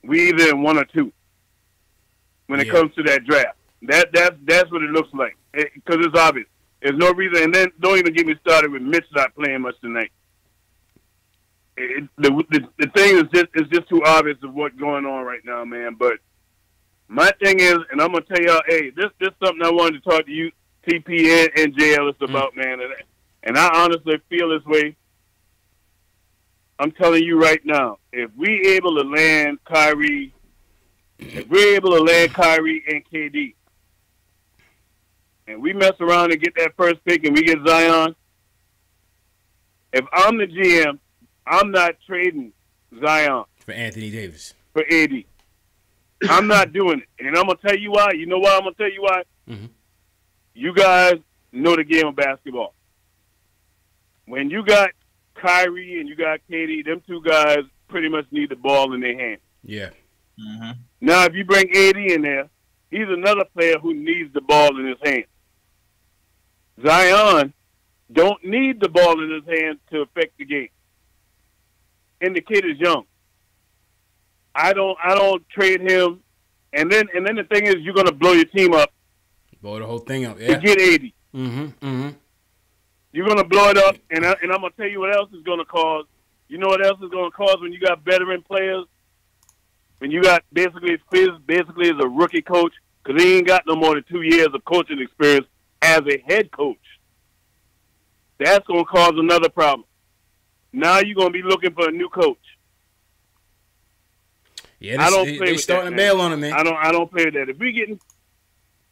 we either in one or two when it comes to that draft. That's what it looks like, because it's obvious. There's no reason, and then don't even get me started with Mitch not playing much tonight. The thing is just too obvious of what's going on right now, man. But my thing is, and I'm gonna tell y'all, hey, this something I wanted to talk to you, TP and JL, about, man. And I honestly feel this way. I'm telling you right now, if we able to land Kyrie, and KD, and we mess around and get that first pick and we get Zion, if I'm the GM, I'm not trading Zion for Anthony Davis. For AD. I'm not doing it. And I'm going to tell you why. You know why I'm going to tell you why? Mm-hmm. You guys know the game of basketball. When you got Kyrie and you got KD, them two guys pretty much need the ball in their hand. Yeah. Mm-hmm. Now, if you bring AD in there, he's another player who needs the ball in his hand. Zion don't need the ball in his hand to affect the game. And the kid is young. I don't trade him. And then the thing is, you're gonna blow your team up. Blow the whole thing up, yeah. To get 80. Mm-hmm. Mm-hmm. You're gonna blow it up, and I'm gonna tell you what else is gonna cause. You know what else is gonna cause when you got veteran players? When you got basically Fizz is a rookie coach, because he ain't got no more than 2 years of coaching experience as a head coach. That's gonna cause another problem. Now you're gonna be looking for a new coach. Yeah, they starting to bail on him, man. I don't play with that. If we getting,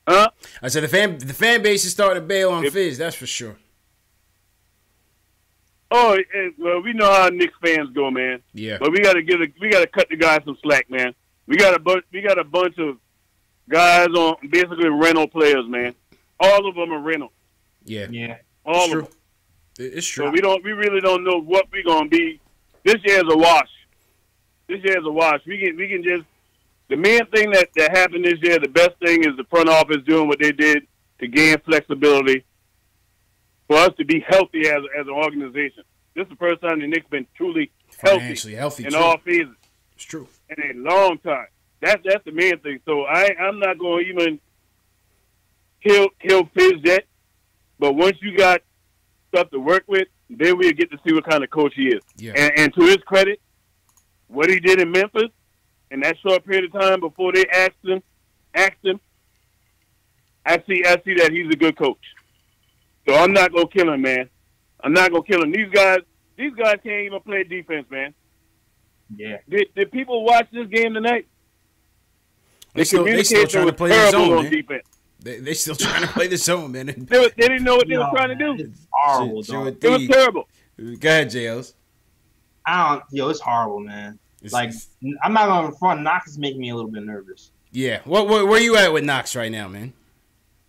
I said the fan base is starting to bail on Fizz. That's for sure. Oh, well, we know how Knicks fans go, man. Yeah. But we gotta cut the guys some slack, man. We got a bunch of guys on basically rental players, man. All of them are rental. Yeah. Yeah. All of them. It's true. So we really don't know what we're gonna be. This year's a wash. We can just, the main thing that happened this year, the best thing is the front office doing what they did to gain flexibility for us to be healthy as an organization. This is the first time the Knicks been truly healthy in all phases. It's true. In a long time. That's the main thing. So I'm not going to even kill Fizz yet. But once you got stuff to work with, then we'll get to see what kind of coach he is. Yeah. And to his credit, what he did in Memphis in that short period of time before they asked him, I see that he's a good coach. So I'm not gonna kill him, man. I'm not gonna kill him. These guys can't even play defense, man. Yeah. Did people watch this game tonight? They still trying to play the zone, man. Defense. They still trying to play the zone, man. They didn't know what they were trying to do. It's horrible, dog. It was terrible. Go ahead, JLs. It's horrible, man. I'm not gonna front. Knox is making me a little bit nervous. Yeah. Where you at with Knox right now, man?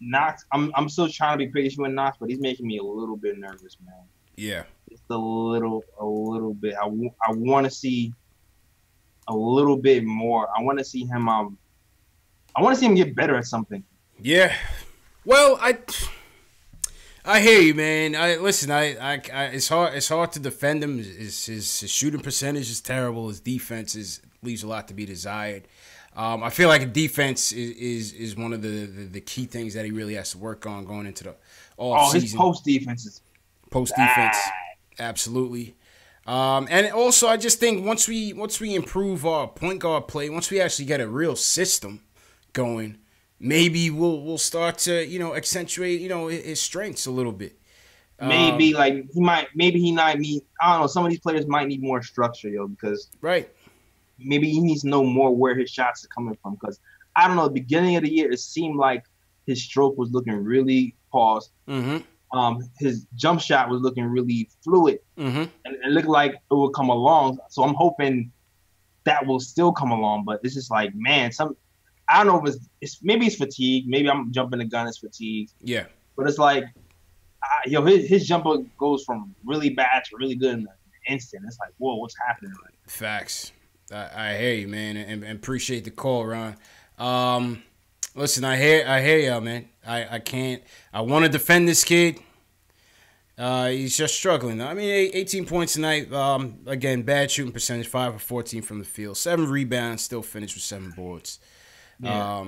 Knox, I'm still trying to be patient with Knox, but he's making me a little bit nervous, man. Yeah. Just a little bit. I want to see a little bit more. I want to see him. I want to see him get better at something. Yeah. Well, I hear you, man. It's hard to defend him. His shooting percentage is terrible. His defense leaves a lot to be desired. I feel like defense is one of the key things that he really has to work on going into the off season. His post defense is absolutely. And also, I just think once we improve our point guard play, once we actually get a real system going, maybe we'll start to accentuate his strengths a little bit. Maybe maybe he might need. I don't know. Some of these players might need more structure, yo, because maybe he needs to know more where his shots are coming from. Because I don't know, at the beginning of the year, it seemed like his stroke was looking really paused. His jump shot was looking really fluid, and it looked like it would come along. So I'm hoping that will still come along. But it's just like, man, I don't know if it's maybe it's fatigue. Maybe I'm jumping the gun. It's fatigue. Yeah, but it's like, yo, his jumper goes from really bad to really good in an instant. It's like, whoa, what's happening? Facts. I hear you, man, and appreciate the call, Ron. Listen, I hear y'all, man. I want to defend this kid. He's just struggling. I mean, 18 points tonight. Again, bad shooting percentage, 5 of 14 from the field, 7 rebounds, still finished with 7 boards. Yeah.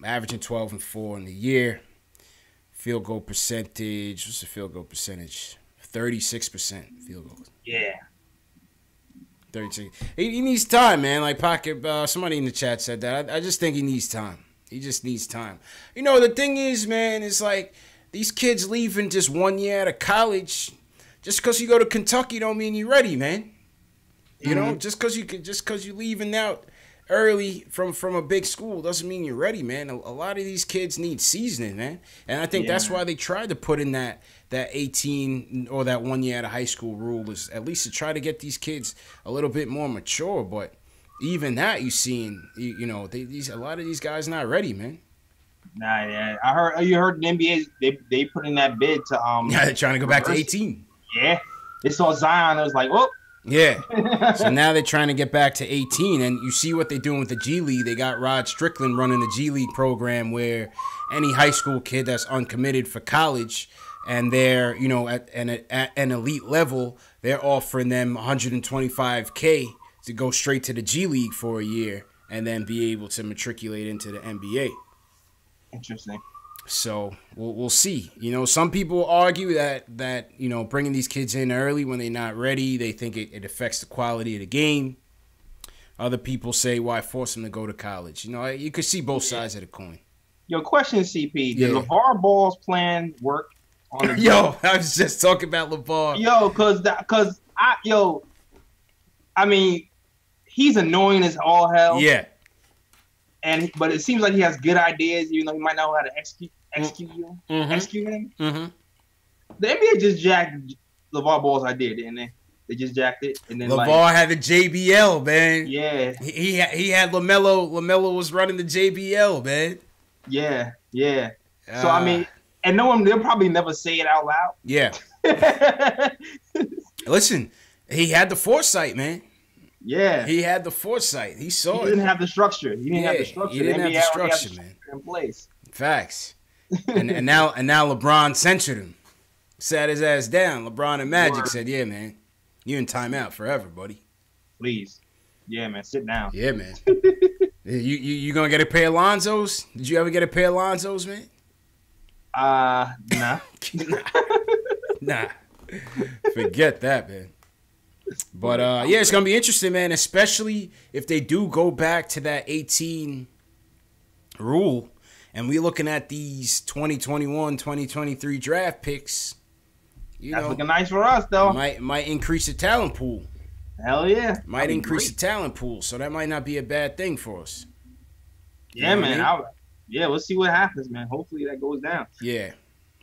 Averaging 12 and 4 in the year. Field goal percentage. What's the field goal percentage? 36% field goals. Yeah. 36. He needs time, man. Like Pocket, somebody in the chat said that. I just think he needs time. He just needs time. The thing is, man, is like these kids leaving just 1 year out of college. Just because you go to Kentucky don't mean you're ready, man. Just because you leaving out early from a big school doesn't mean you're ready, man. A lot of these kids need seasoning, man. And I think that's why they tried to put in that 18 or that 1 year out of high school rule, is at least to try to get these kids a little bit more mature. But even that, you seeing, a lot of these guys not ready, man. Nah, yeah. You heard the NBA, they put in that bid to Yeah, they're trying to go back to 18. Yeah. They saw Zion, it was like, whoop. Yeah. So now they're trying to get back to 18, and you see what they're doing with the G League. They got Rod Strickland running the G League program, where any high school kid that's uncommitted for college and they're, at an elite level, they're offering them $125K to go straight to the G League for a year and then be able to matriculate into the NBA. Interesting. So we'll see. Some people argue that bringing these kids in early when they're not ready, they think it affects the quality of the game. Other people say, why force them to go to college? You could see both sides of the coin. Your question, CP, did LeVar Ball's plan work on the Yo, I was just talking about LeVar. Yo, I mean, he's annoying as all hell. Yeah. But it seems like he has good ideas, even though he might not know how to execute him. Mm-hmm. The NBA just jacked LeVar Ball's idea, didn't they? They just jacked it, and then LeVar had the JBL, man. Yeah, he had LaMelo. LaMelo was running the JBL, man. Yeah. So I mean, and they'll probably never say it out loud. Yeah. Listen, he had the foresight, man. Yeah, he had the foresight. He saw it. He didn't have the structure. He didn't have the structure, man. In place. Facts. and now LeBron censored him. Sat his ass down. LeBron and Magic said, "Yeah, man, you in timeout forever, buddy. Please, yeah, man, sit down. Yeah, man. you gonna get a pair of Lonzos? Did you ever get a pair of Lonzos, man? Nah. Nah. Forget that, man. But it's gonna be interesting, man. Especially if they do go back to that 18 rule, and we're looking at these 2021, 2023 draft picks. That's looking nice for us, though. Might increase the talent pool. Hell yeah. Might increase the talent pool, so that might not be a bad thing for us. Yeah, man. We'll see what happens, man. Hopefully that goes down. Yeah.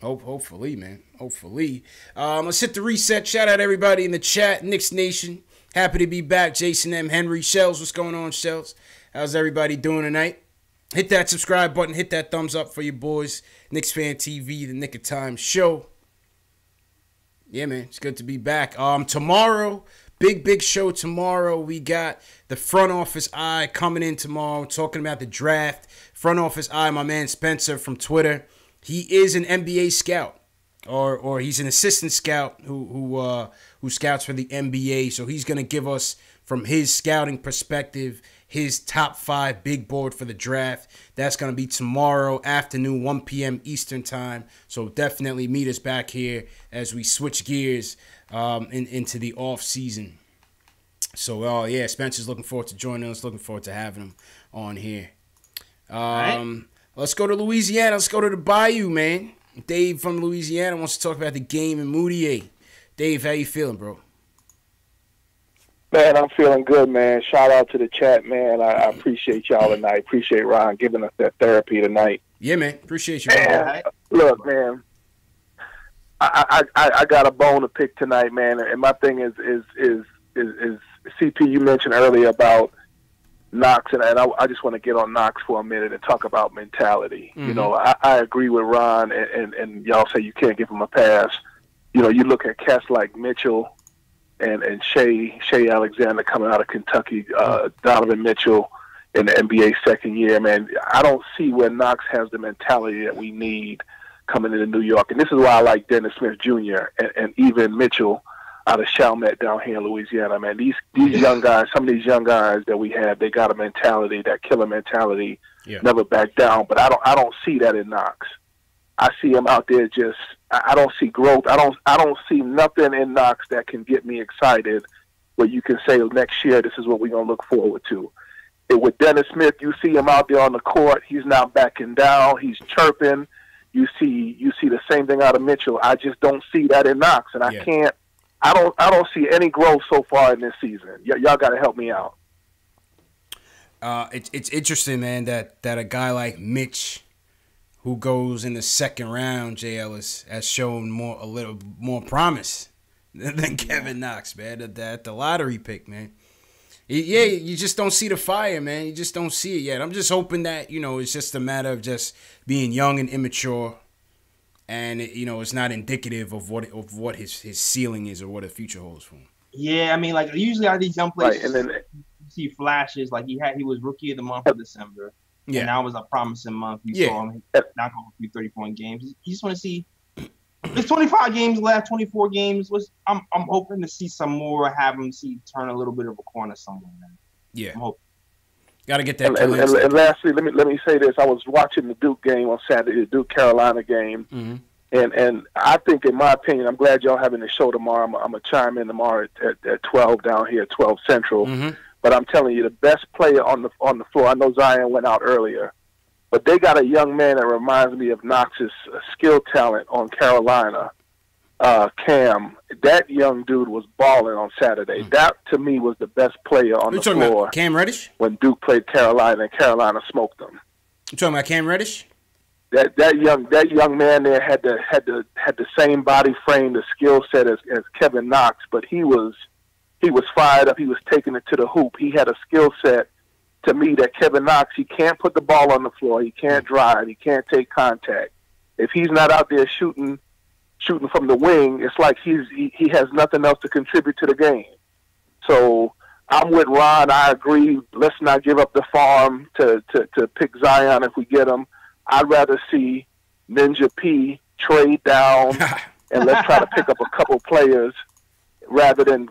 Hopefully, man. Hopefully. Let's hit the reset. Shout out everybody in the chat. Knicks Nation. Happy to be back. Jason M. Henry. Shells, what's going on, Shells? How's everybody doing tonight? Hit that subscribe button. Hit that thumbs up for your boys. Knicks Fan TV, the Nick of Time show. Yeah, man. It's good to be back. Tomorrow, big show tomorrow. We got the Front Office Eye coming in tomorrow, talking about the draft. Front Office Eye, my man Spencer from Twitter. He is an NBA scout, or he's an assistant scout who scouts for the NBA. So he's gonna give us, from his scouting perspective, his top 5 big board for the draft. That's gonna be tomorrow afternoon, 1 p.m. Eastern time. So definitely meet us back here as we switch gears into the off season. So Spencer's looking forward to joining us. Looking forward to having him on here. Let's go to Louisiana. Let's go to the Bayou, man. Dave from Louisiana wants to talk about the game in Moutier. Dave, how you feeling, bro? Man, I'm feeling good, man. Shout out to the chat, man. I appreciate y'all tonight. Appreciate Ron giving us that therapy tonight. Yeah, man. Appreciate you. Man, look, man. I got a bone to pick tonight, man. And my thing is CP. You mentioned earlier about Knox, and I just want to get on Knox for a minute and talk about mentality. Mm-hmm. You know, I agree with Ron, and y'all say you can't give him a pass. You know, you look at cats like Mitchell and Shea Alexander coming out of Kentucky, Donovan Mitchell in the NBA second year, man. I don't see where Knox has the mentality that we need coming into New York. And this is why I like Dennis Smith Jr. and even Mitchell out of Chalmette down here in Louisiana, man. These young guys, some of these young guys that we have, they got a mentality, that killer mentality, never back down. But I don't see that in Knox. I see him out there just. I don't see growth. I don't see nothing in Knox that can get me excited. Where you can say next year, this is what we're gonna look forward to. With Dennis Smith, you see him out there on the court. He's not backing down. He's chirping. You see the same thing out of Mitchell. I just don't see that in Knox, and I don't see any growth so far in this season. Y'all got to help me out. It's interesting, man, that a guy like Mitch, who goes in the second round, J. Ellis, has shown a little more promise than Kevin Knox, man. At the lottery pick, man. Yeah, you just don't see the fire, man. You just don't see it yet. I'm just hoping that, it's just a matter of just being young and immature, and it's not indicative of what his ceiling is or what the future holds for him. Yeah, I mean, like usually out of these young players, right, and then you see flashes. Like he was rookie of the month of December. Yeah, and that was a promising month. You saw him knock off a few 30-point games. You just want to see. There's 25 games left, 24 games. I'm hoping to see some more. Have him turn a little bit of a corner somewhere, man. Yeah, got to get that. And lastly, let me say this: I was watching the Duke game on Saturday, the Duke Carolina game, and I think, in my opinion, I'm glad y'all having the show tomorrow. I'm gonna chime in tomorrow at 12 down here, 12 Central. But I'm telling you, the best player on the floor. I know Zion went out earlier. But they got a young man that reminds me of Knox's skill talent on Carolina, Cam. That young dude was balling on Saturday. That, to me, was the best player on the floor. Cam Reddish? When Duke played Carolina, and Carolina smoked them. You talking about Cam Reddish? That young man there had the same body frame, the skill set as Kevin Knox, but he was fired up. He was taking it to the hoop. He had a skill set. To me, that Kevin Knox, he can't put the ball on the floor. He can't drive. He can't take contact. If he's not out there shooting from the wing, it's like he has nothing else to contribute to the game. So I'm with Ron. I agree. Let's not give up the farm to pick Zion if we get him. I'd rather see Ninja P trade down and let's try to pick up a couple players rather than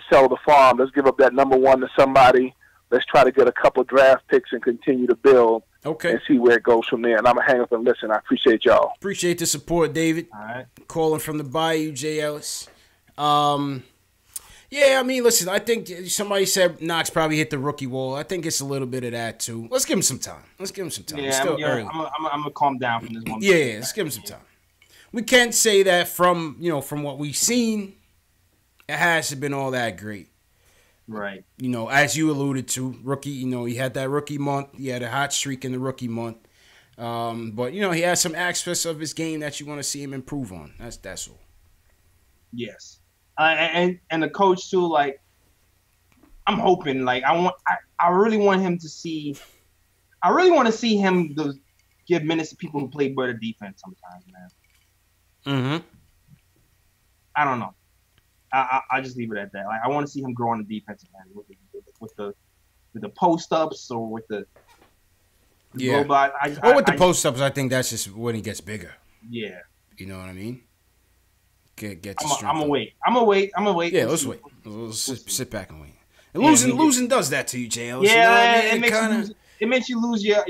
sell the farm. Let's give up that number one to somebody. Let's try to get a couple draft picks and continue to build and see where it goes from there. And I'm going to hang up and listen. I appreciate y'all. Appreciate the support, David. All right. Calling from the Bayou, J. Ellis. Yeah, I mean, listen, I think somebody said Knox probably hit the rookie wall. I think it's a little bit of that, too. Let's give him some time. Yeah, it's still early. I'm going to calm down from this one. Yeah, let's give him some time. We can't say that from what we've seen, it hasn't been all that great. Right. As you alluded to, rookie, he had that rookie month. He had a hot streak in the rookie month. But, he has some aspects of his game that you want to see him improve on. That's all. Yes. And the coach, too, like, I'm hoping, like, I really want him to see – I really want to see him give minutes to people who play better defense sometimes, man. I don't know. I just leave it at that. Like, I want to see him grow on the defensive end with the post ups or with the robot. With the post ups, I think that's just when he gets bigger. Yeah, you know what I mean. Get I'm gonna wait. I'm gonna wait. Yeah, let's wait. Let's sit back and wait. And losing does that to you, JL. Yeah, it makes you lose your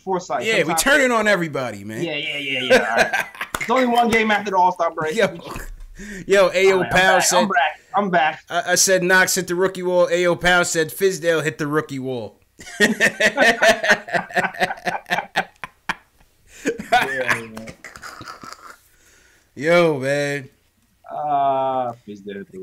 foresight. Yeah, we turn it on everybody, man. Yeah. All right. It's only one game after the All-Star break. Yo, Ayo Powell said... I'm back. I said Knox hit the rookie wall. Ayo Powell said Fizdale hit the rookie wall. Yo, man.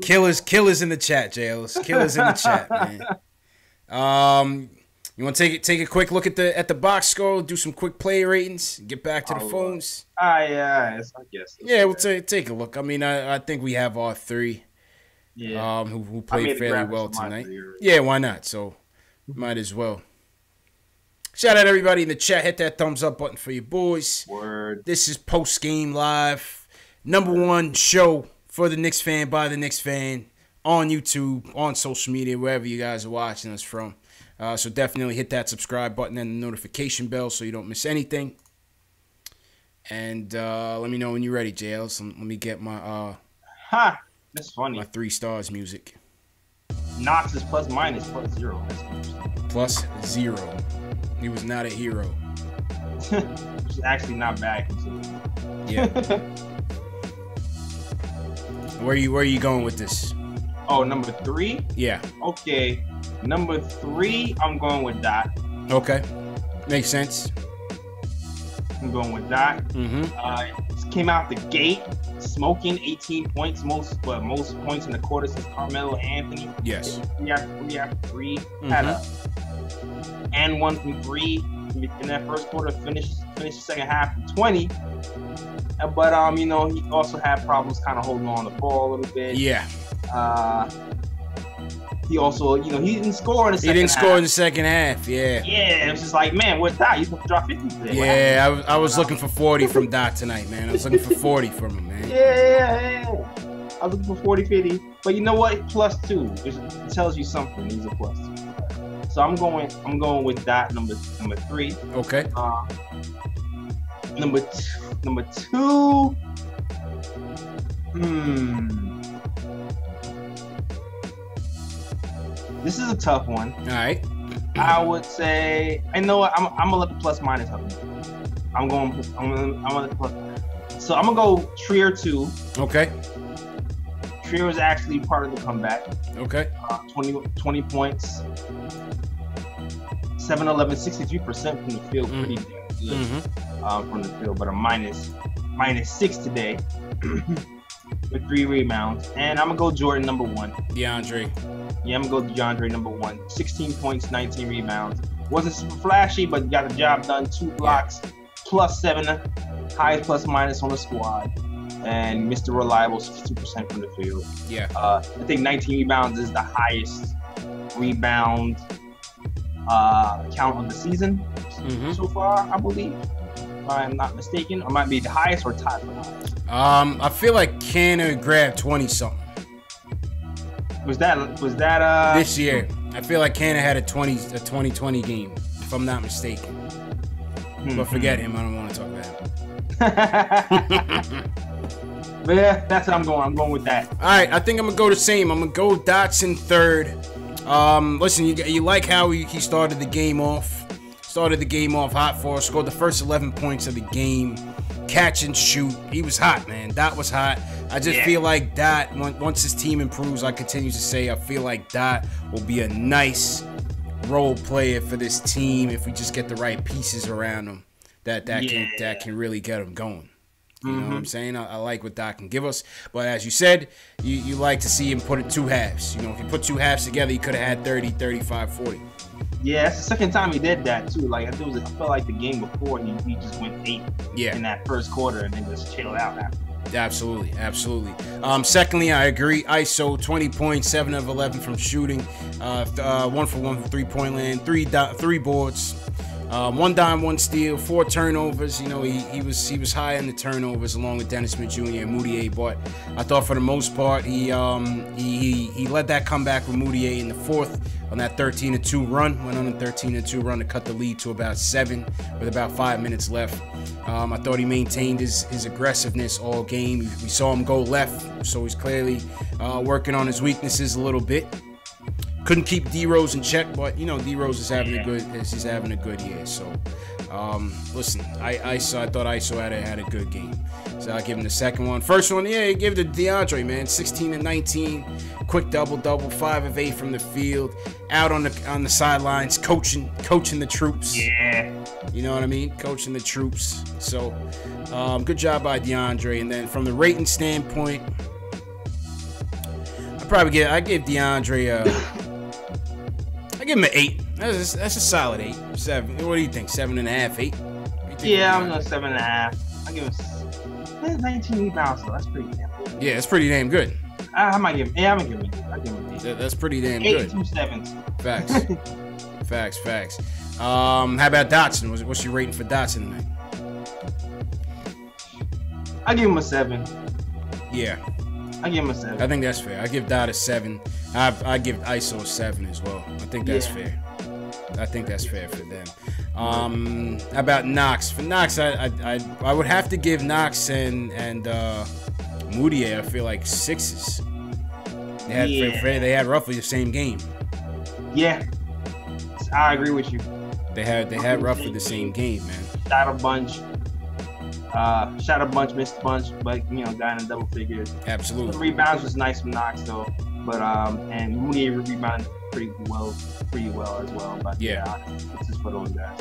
Killers in the chat, Jails. Killers in the chat, man. You want to take a quick look at the box score, do some quick play ratings, get back to the phones. Yeah, I guess. Yeah, we'll take a look. I mean, I think we have our three. Yeah. Who played fairly well tonight. Yeah, why not? So might as well. Shout out everybody in the chat. Hit that thumbs up button for your boys. Word. This is Post Game Live, #1 show for the Knicks fan by the Knicks fan on YouTube, on social media, wherever you guys are watching us from. So definitely hit that subscribe button and the notification bell so you don't miss anything. And let me know when you're ready, JL. Let me get my that's funny. My 3 stars music. Knox is plus minus plus 0. That's interesting. Plus 0. He was not a hero. Which is actually not bad considering. Yeah. Where are you going with this? Oh, number 3? Yeah. Okay. Number 3, I'm going with Dot. Okay. Makes sense. I'm going with Dot. Came out the gate smoking 18 points, most points in the quarter since Carmelo Anthony. Yes. 3 after 3. Had a and 1 from 3 in that first quarter. Finished the second half with 20. But he also had problems kind of holding on the ball a little bit. Yeah. He also, he didn't score in the second half. He didn't score in the second half, yeah. Yeah, it was just like, man, what's that? He's going to drop 50 today. Yeah, I was looking for 40 from Dot tonight, man. I was looking for 40 from him, man. Yeah. I was looking for 40, 50. But you know what? +2. It tells you something. He's a +2. So I'm going with Dot number 3. Okay. Number 2. This is a tough one. All right. I would say, I'm gonna let the plus minus help me. I'm gonna let the plus. So I'm gonna go Trier 2. Okay. Trier was actually part of the comeback. Okay. 20 points. 7-11, 63% from the field. Pretty damn good from the field, but a minus 6 today with 3 rebounds. And I'm gonna go Jordan number 1. DeAndre. Yeah, I'm going to go DeAndre number 1. 16 points, 19 rebounds. Wasn't super flashy, but got the job done. 2 blocks, +7. Highest plus minus on the squad. And Mr. Reliable, 62% from the field. Yeah. I think 19 rebounds is the highest rebound count of the season so far, I believe. If I'm not mistaken. Or might be the highest or tied for the highest. I feel like Canner grabbed 20-something. Was that this year? I feel like Cannon had a 2020 game, if I'm not mistaken. But forget him. I don't want to talk about him. But yeah, that's what I'm going. I'm going with that. All right, I think I'm gonna go the same. I'm gonna go Dotson 3rd. Listen, you like how he started the game off. Started the game off hot for us. Scored the first 11 points of the game. Catch and shoot. He was hot, man. Dot was hot. I just feel like Dot, once his team improves, I continue to say, I feel like Dot will be a nice role player for this team if we just get the right pieces around him that can really get him going. You know what I'm saying? I like what Dot can give us. But as you said, you like to see him put it 2 halves. If you put 2 halves together, he could have had 30, 35, 40. Yeah, that's the second time he did that too. Like I felt like the game before he just went 8 in that first quarter and then just chilled out after. Absolutely. Secondly, I agree. ISO 20 points, 7 of 11 from shooting, 1 for 1 from 3-point land, 3 boards, 1 dime, 1 steal, 4 turnovers. He was high in the turnovers along with Dennis Smith Jr. and Moutier. But I thought for the most part he led that comeback with Moutier in the 4th on that 13-2 run. Went on a 13-2 run to cut the lead to about 7 with about 5 minutes left. I thought he maintained his aggressiveness all game. We saw him go left, so he's clearly working on his weaknesses a little bit. Couldn't keep D Rose in check, but D Rose is having a good year. So Listen, I thought ISO had a good game. So I'll give him the second one. First one, yeah, he gave it to DeAndre, man. 16 and 19, quick double, 5 of 8 from the field, out on the sidelines, coaching the troops. Yeah. You know what I mean? Coaching the troops. So, good job by DeAndre. And then from the rating standpoint, I give DeAndre I give him an 8. That's a solid 8. 7. What do you think? 7.5, 8? Yeah, I'm going 7.5. I give him 19 rebounds, so that's pretty damn good. Yeah, it's pretty damn good. I might give him. Yeah, I'm gonna give him. I give him 8. That's pretty damn 8 good. 2 7s. Facts. Facts. How about Dotson? What's your rating for Dotson tonight? I give him a 7. Yeah. I give him a 7. I think that's fair. I give Dot a 7. I give ISO a 7 as well. I think that's fair. I think that's fair for them. How about Knox? For Knox, I would have to give Knox and Moutier, I feel like 6s. They had roughly the same game. Yeah, I agree with you. They had roughly the same game, man. Shot a bunch, missed a bunch, but got in double figures. Absolutely. The rebounds was nice from Knox though, but and Mooney rebounded pretty well as well. But yeah, this is for those guys.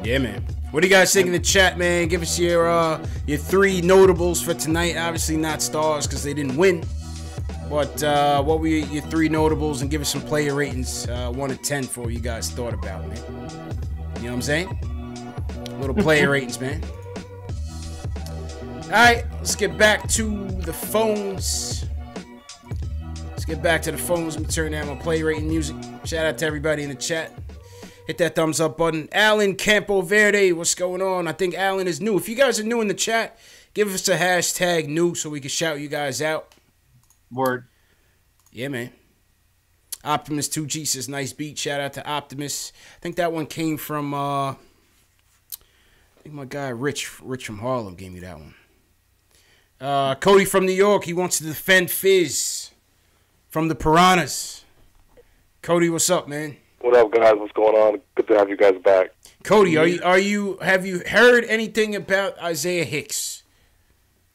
Yeah, man. What do you guys think in the chat, man? Give us your 3 notables for tonight. Obviously not stars because they didn't win. But what were your 3 notables, and give us some player ratings, 1 to 10 for what you guys thought about, man. You know what I'm saying? Little player ratings, man. All right, let's get back to the phones. Let me turn down my play rating music. Shout out to everybody in the chat. Hit that thumbs up button. Alan Campo Verde, what's going on? I think Alan is new. If you guys are new in the chat, give us a hashtag new so we can shout you guys out. Word. Yeah, man. Optimus 2G says nice beat. Shout out to Optimus. I think that one came from I think my guy Rich from Harlem gave me that one. Cody from New York, he wants to defend Fizz from the Piranhas. Cody, what's up, man? What up, guys? What's going on? Good to have you guys back. Cody, have you heard anything about Isaiah Hicks?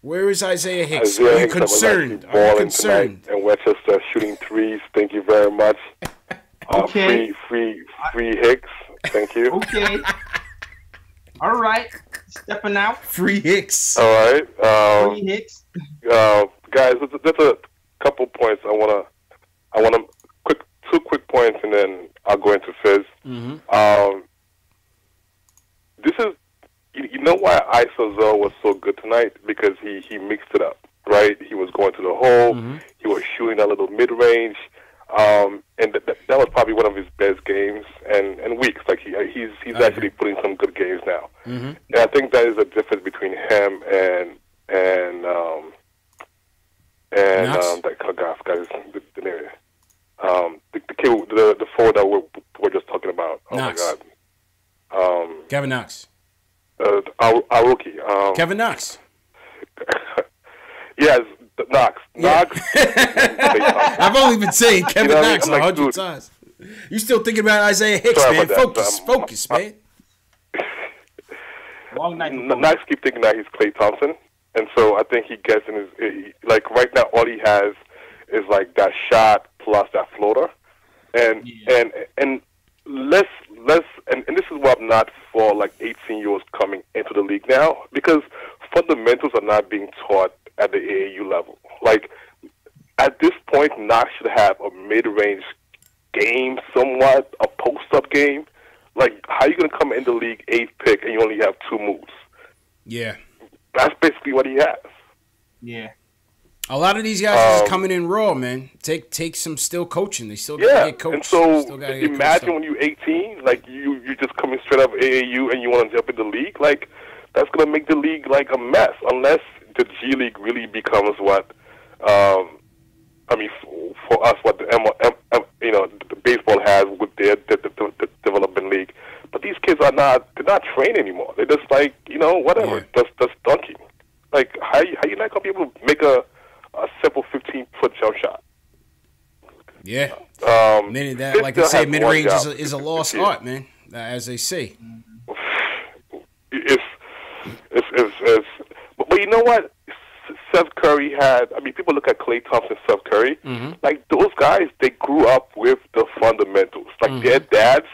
Where is Isaiah Hicks? Are you concerned? Are you concerned? In Westchester, shooting threes. Thank you very much. Okay. Free Hicks. Thank you. Okay. All right. Stepping out. Free Hicks. All right. Free Hicks. Guys, there's a couple points I wanna two quick points, and then I'll go into Fizz. Mm-hmm. This is, you know why Iso was so good tonight? Because he mixed it up, right? He was going to the hole. Mm-hmm. He was shooting a little mid-range. And that was probably one of his best games and weeks. Like he's actually putting some good games now. Mm-hmm. And I think that is a difference between him and that guy, I forgot the name. The forward that we're just talking about. Oh Knox. My God. Kevin Knox. Our rookie. Kevin Knox. Yes, Knox. Yeah. Knox. I've only been saying Kevin Knox 100 times. You still thinking about Isaiah Hicks, man? Focus, man. Long night. Knox keep thinking that he's Klay Thompson, and so I think he gets in his like right now. All he has is like that shot plus that floater, and let's and this is what I'm not for like 18-year-olds coming into the league now, because fundamentals are not being taught at the AAU level. Like at this point, Knox should have a mid-range game, somewhat a post-up game. Like, how are you going to come in the league 8th pick and you only have 2 moves? Yeah. That's basically what he has. Yeah. A lot of these guys are just coming in raw, man. Take some still coaching. They still got to get coached. And so imagine when you're 18, like you're just coming straight up AAU and you want to jump in the league. Like, that's going to make the league like a mess unless the G League really becomes what, I mean, for us, what the the baseball has with their the development league. But these kids they're not trained anymore. They're just like, whatever, just dunking. Like, how you not gonna be able to make a simple 15-foot jump shot? Yeah. Like I say, mid range is a lost art, man. As they say. Steph Curry had, I mean, people look at Klay Thompson, Steph Curry, like those guys, they grew up with the fundamentals. Like their dads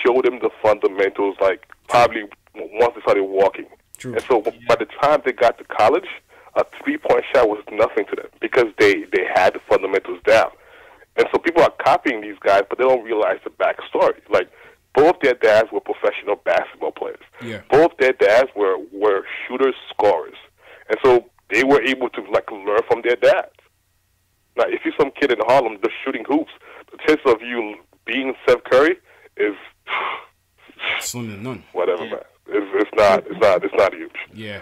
showed them the fundamentals, like probably once they started walking. True. And so by the time they got to college, a 3-point shot was nothing to them because they had the fundamentals down. And so people are copying these guys, but they don't realize the backstory. Like, both their dads were professional basketball players. Yeah. Both their dads were shooters, scorers. And so they were able to, like, learn from their dads. Now, if you're some kid in Harlem just shooting hoops, the chance of you being Steph Curry is slim to none. Whatever, man. It's not huge. Yeah.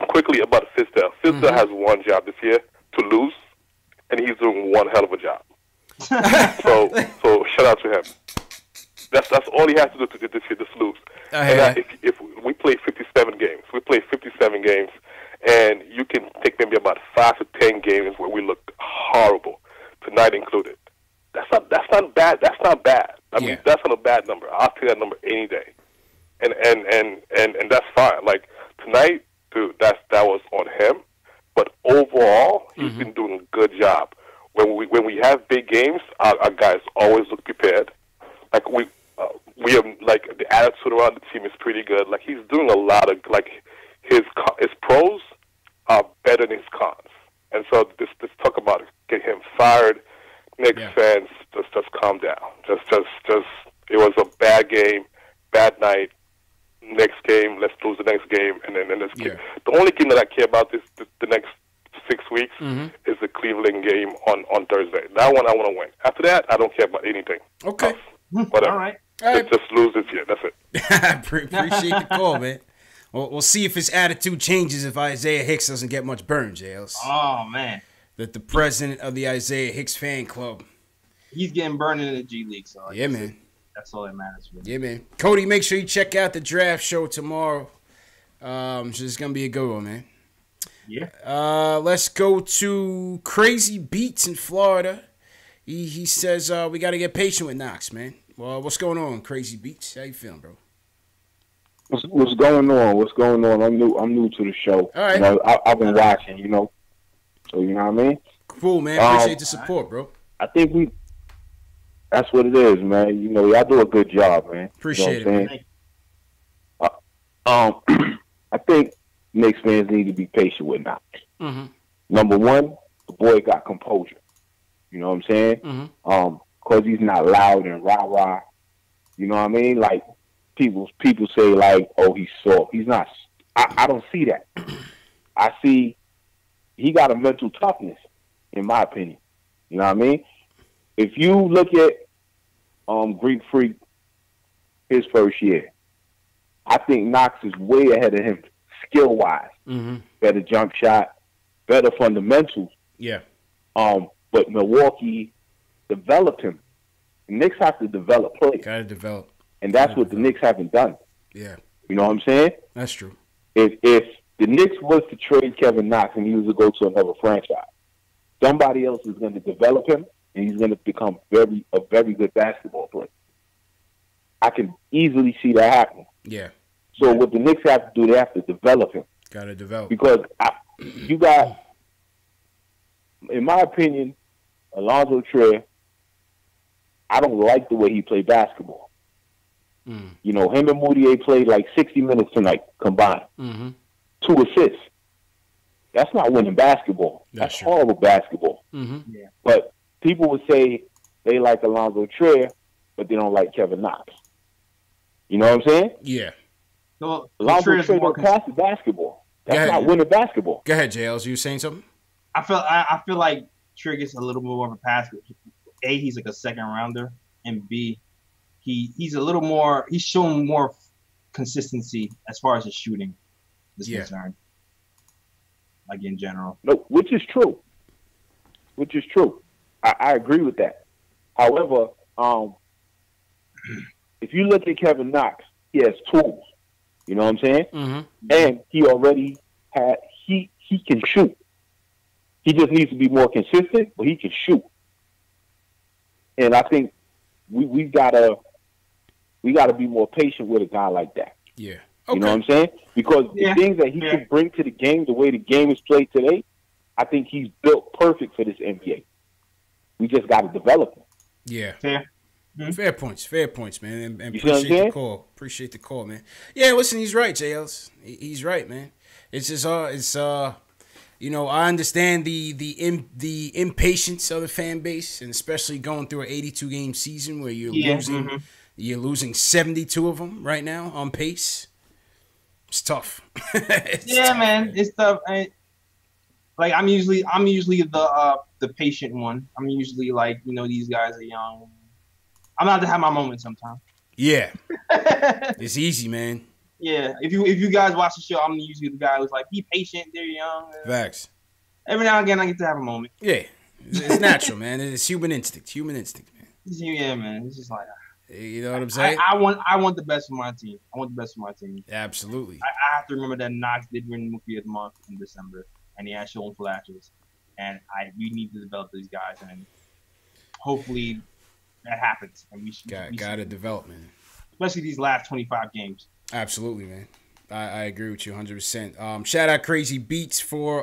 Quickly about Fizdale. Fizdale has one job this year, to lose, and he's doing one hell of a job. so shout out to him. That's all he has to do to this year, just lose. And if we play 57 games, and you can take maybe about 5 to 10 games where we look horrible, tonight included. That's not bad. That's not bad. I mean, that's not a bad number. I'll take that number any day, and that's fine. Like tonight, dude, that was on him. But overall, he's been doing a good job. When we have big games, our guys always look prepared. Like we have, like, the attitude around the team is pretty good. Like, he's doing a lot of, like, his pros are better than his cons. And so this talk about get him fired, Knicks fans, just calm down. Just it was a bad game, bad night. Next game, let's lose the next game, and then let's get. The only game that I care about is the next 6 weeks is the Cleveland game on Thursday. That one I want to win. After that, I don't care about anything. Okay. Whatever. All right. Just lose this year. That's it. I appreciate the call, man. We'll see if his attitude changes if Isaiah Hicks doesn't get much burn, Jails. Oh, man. That the president of the Isaiah Hicks fan club. He's getting burned in the G League, so yeah, man. That's all that matters for me. Yeah, man. Cody, make sure you check out the draft show tomorrow. So it's gonna be a good one, man. Yeah. Let's go to Crazy Beats in Florida. He says we got to get patient with Knox, man. Well, what's going on, Crazy Beats? How you feeling, bro? What's going on? What's going on? I'm new to the show. All right. You know, I've been watching, you know. So you know what I mean? Cool, man. Appreciate the support, bro. I think that's what it is, man. You know, y'all do a good job, man. Appreciate you know it, man. I think Knicks fans need to be patient with Knox. Number one, the boy got composure. You know what I'm saying? Because he's not loud and rah-rah. You know what I mean? Like, people say, like, oh, he's soft. He's not. I don't see that. I see he got a mental toughness, in my opinion. You know what I mean? If you look at Greek Freak, his first year, I think Knox is way ahead of him skill-wise. Better jump shot, better fundamentals. Yeah. But Milwaukee developed him. The Knicks have to develop players. Got to develop. And that's what the Knicks haven't done. Yeah. You know what I'm saying? That's true. If the Knicks was to trade Kevin Knox and he was to go to another franchise, somebody else is going to develop him, and he's going to become a very good basketball player. I can easily see that happening. Yeah. So what the Knicks have to do, they have to develop him. Got to develop. Because you got, in my opinion, Alonzo Trier, I don't like the way he played basketball. You know, him and Moutier played like 60 minutes tonight combined. 2 assists. That's not winning basketball. That's horrible basketball. Yeah. But people would say they like Alonzo Trier, but they don't like Kevin Knox. You know what I'm saying? Yeah. So, Alonzo Trier don't pass the basketball. That's not winning basketball. Go ahead, JLs. You saying something? I feel like Trier gets a little more of a pass. A, he's like a second rounder, and B, he's a little more. He's showing more consistency as far as his shooting is concerned. Like in general. No, which is true. I agree with that. However, if you look at Kevin Knox, he has tools. You know what I'm saying? And he already he can shoot. He just needs to be more consistent, but he can shoot. And I think we gotta be more patient with a guy like that. Yeah. You know what I'm saying? Because the things that he can bring to the game, the way the game is played today, I think he's built perfect for this NBA. We just got to develop him. Yeah. Fair. Mm-hmm. Fair points, man. And appreciate the call. Appreciate the call, man. Yeah, listen, he's right, JLs. He's right, man. It's just you know, I understand the impatience of the fan base, and especially going through an 82 game season where you're losing 72 of them right now on pace. It's tough. It's tough, man. It's tough. Like I'm usually the patient one. I'm usually like, you know, these guys are young. I'm about to have my moment sometime. Yeah. It's easy, man. Yeah. If you guys watch the show, I'm usually the guy who's like, be patient, they're young. Facts. Every now and again I get to have a moment. Yeah. It's natural, man. It's human instinct. Man. Yeah, man. It's just like, you know what I'm saying? I want the best for my team. Absolutely. I have to remember that Knox did win Rookie of the Month in December, and he has shown flashes. And we need to develop these guys, and hopefully that happens. And we got to develop, man. Especially these last 25 games. Absolutely, man. I agree with you 100%. Shout out Crazy Beats for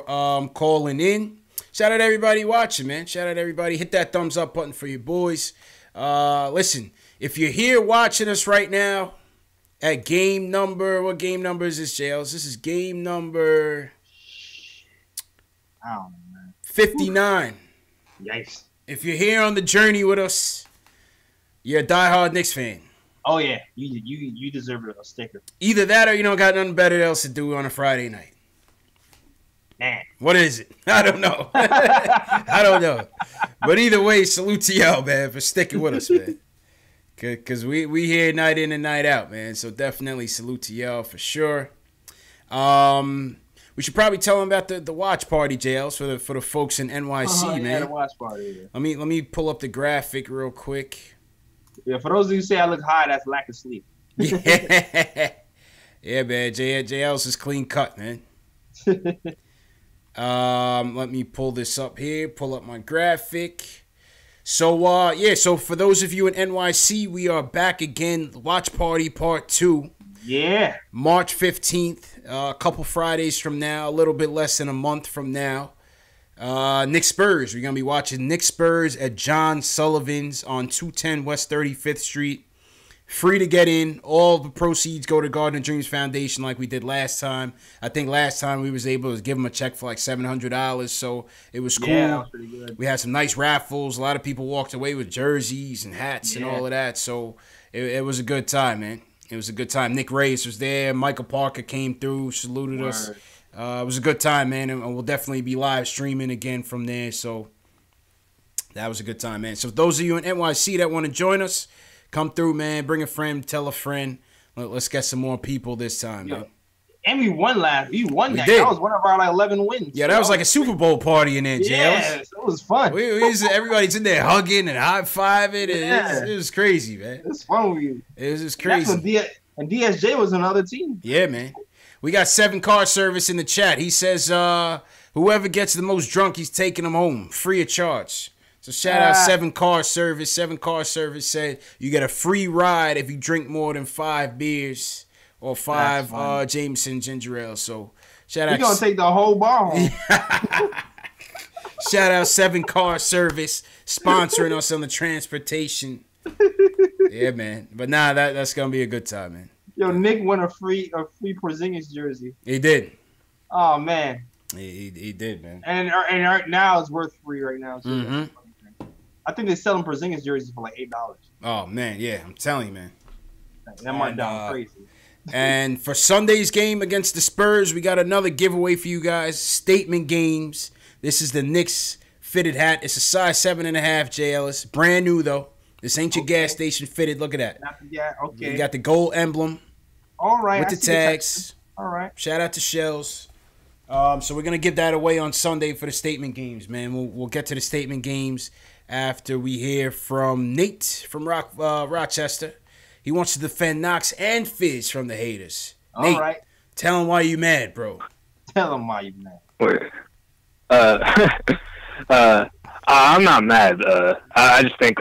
calling in. Shout out everybody watching, man. Shout out everybody. Hit that thumbs up button for your boys. Listen, if you're here watching us right now at what game number is this, JLs? This is game number I don't know, man. 59. Yikes. If you're here on the journey with us, you're a diehard Knicks fan. Oh yeah, you deserve a sticker. Either that or you don't got nothing better else to do on a Friday night. Man. What is it? I don't know. I don't know. But either way, salute to y'all, man, for sticking with us, man. Because we here night in and night out, man. So definitely salute to y'all for sure. We should probably tell them about the watch party, JLs, for the folks in NYC, man. Yeah, the watch party. Yeah. Let me pull up the graphic real quick. Yeah, for those of you who say I look high, that's lack of sleep. Yeah, yeah, man. JL's is clean cut, man. Let me pull this up here. Pull up my graphic. So, so for those of you in NYC, we are back again. Watch Party Part 2. Yeah. March 15th. A couple Fridays from now. A little bit less than a month from now. Knicks Spurs. We're going to be watching Knicks Spurs at John Sullivan's on 210 West 35th Street. Free to get in. All the proceeds go to Garden of Dreams Foundation like we did last time. I think last time we was able to give them a check for like $700, so it was cool. Yeah, that was pretty good. We had some nice raffles. A lot of people walked away with jerseys and hats and all of that, so it was a good time, man. It was a good time. Nick Reyes was there. Michael Parker came through, saluted us. It was a good time, man, and we'll definitely be live streaming again from there, so that was a good time, man. So those of you in NYC that want to join us, come through, man. Bring a friend. Tell a friend. Let's get some more people this time, man. And we won that. We Did. That was one of our 11 wins. Yeah, that was like a Super Bowl party in there, JLs. Yeah, it was fun. Everybody's in there hugging and high-fiving. It was crazy, man. It was fun. It was just crazy. And DSJ was another team. Yeah, man. We got 7 car service in the chat. He says whoever gets the most drunk, he's taking them home. Free of charge. So shout out 7 car service. 7 car service said you get a free ride if you drink more than 5 beers or 5 Jameson ginger ale. So shout out. You're going to take the whole bar home. Shout out 7 car service sponsoring us on the transportation. Yeah, man. But that's going to be a good time, man. Yo, Nick won a free Porzingis jersey. He did. Oh, man. He did, man. And right now it's worth free right now. So mm-hmm. I think they're selling Porzingis jerseys for like $8. Oh man, yeah, I'm telling you, man. That might down crazy. And for Sunday's game against the Spurs, we got another giveaway for you guys. Statement games. This is the Knicks fitted hat. It's a size 7.5, JLS. Brand new though. This ain't your gas station fitted. Look at that. Okay. You got the gold emblem. All right. With the tags. All right. Shout out to Shells. So we're gonna give that away on Sunday for the statement games, man. We'll get to the statement games after we hear from Nate from Rochester. He wants to defend Knox and Fizz from the haters. Nate, all right. Tell him why you mad, bro. Tell him why you mad. Wait. I'm not mad. I just think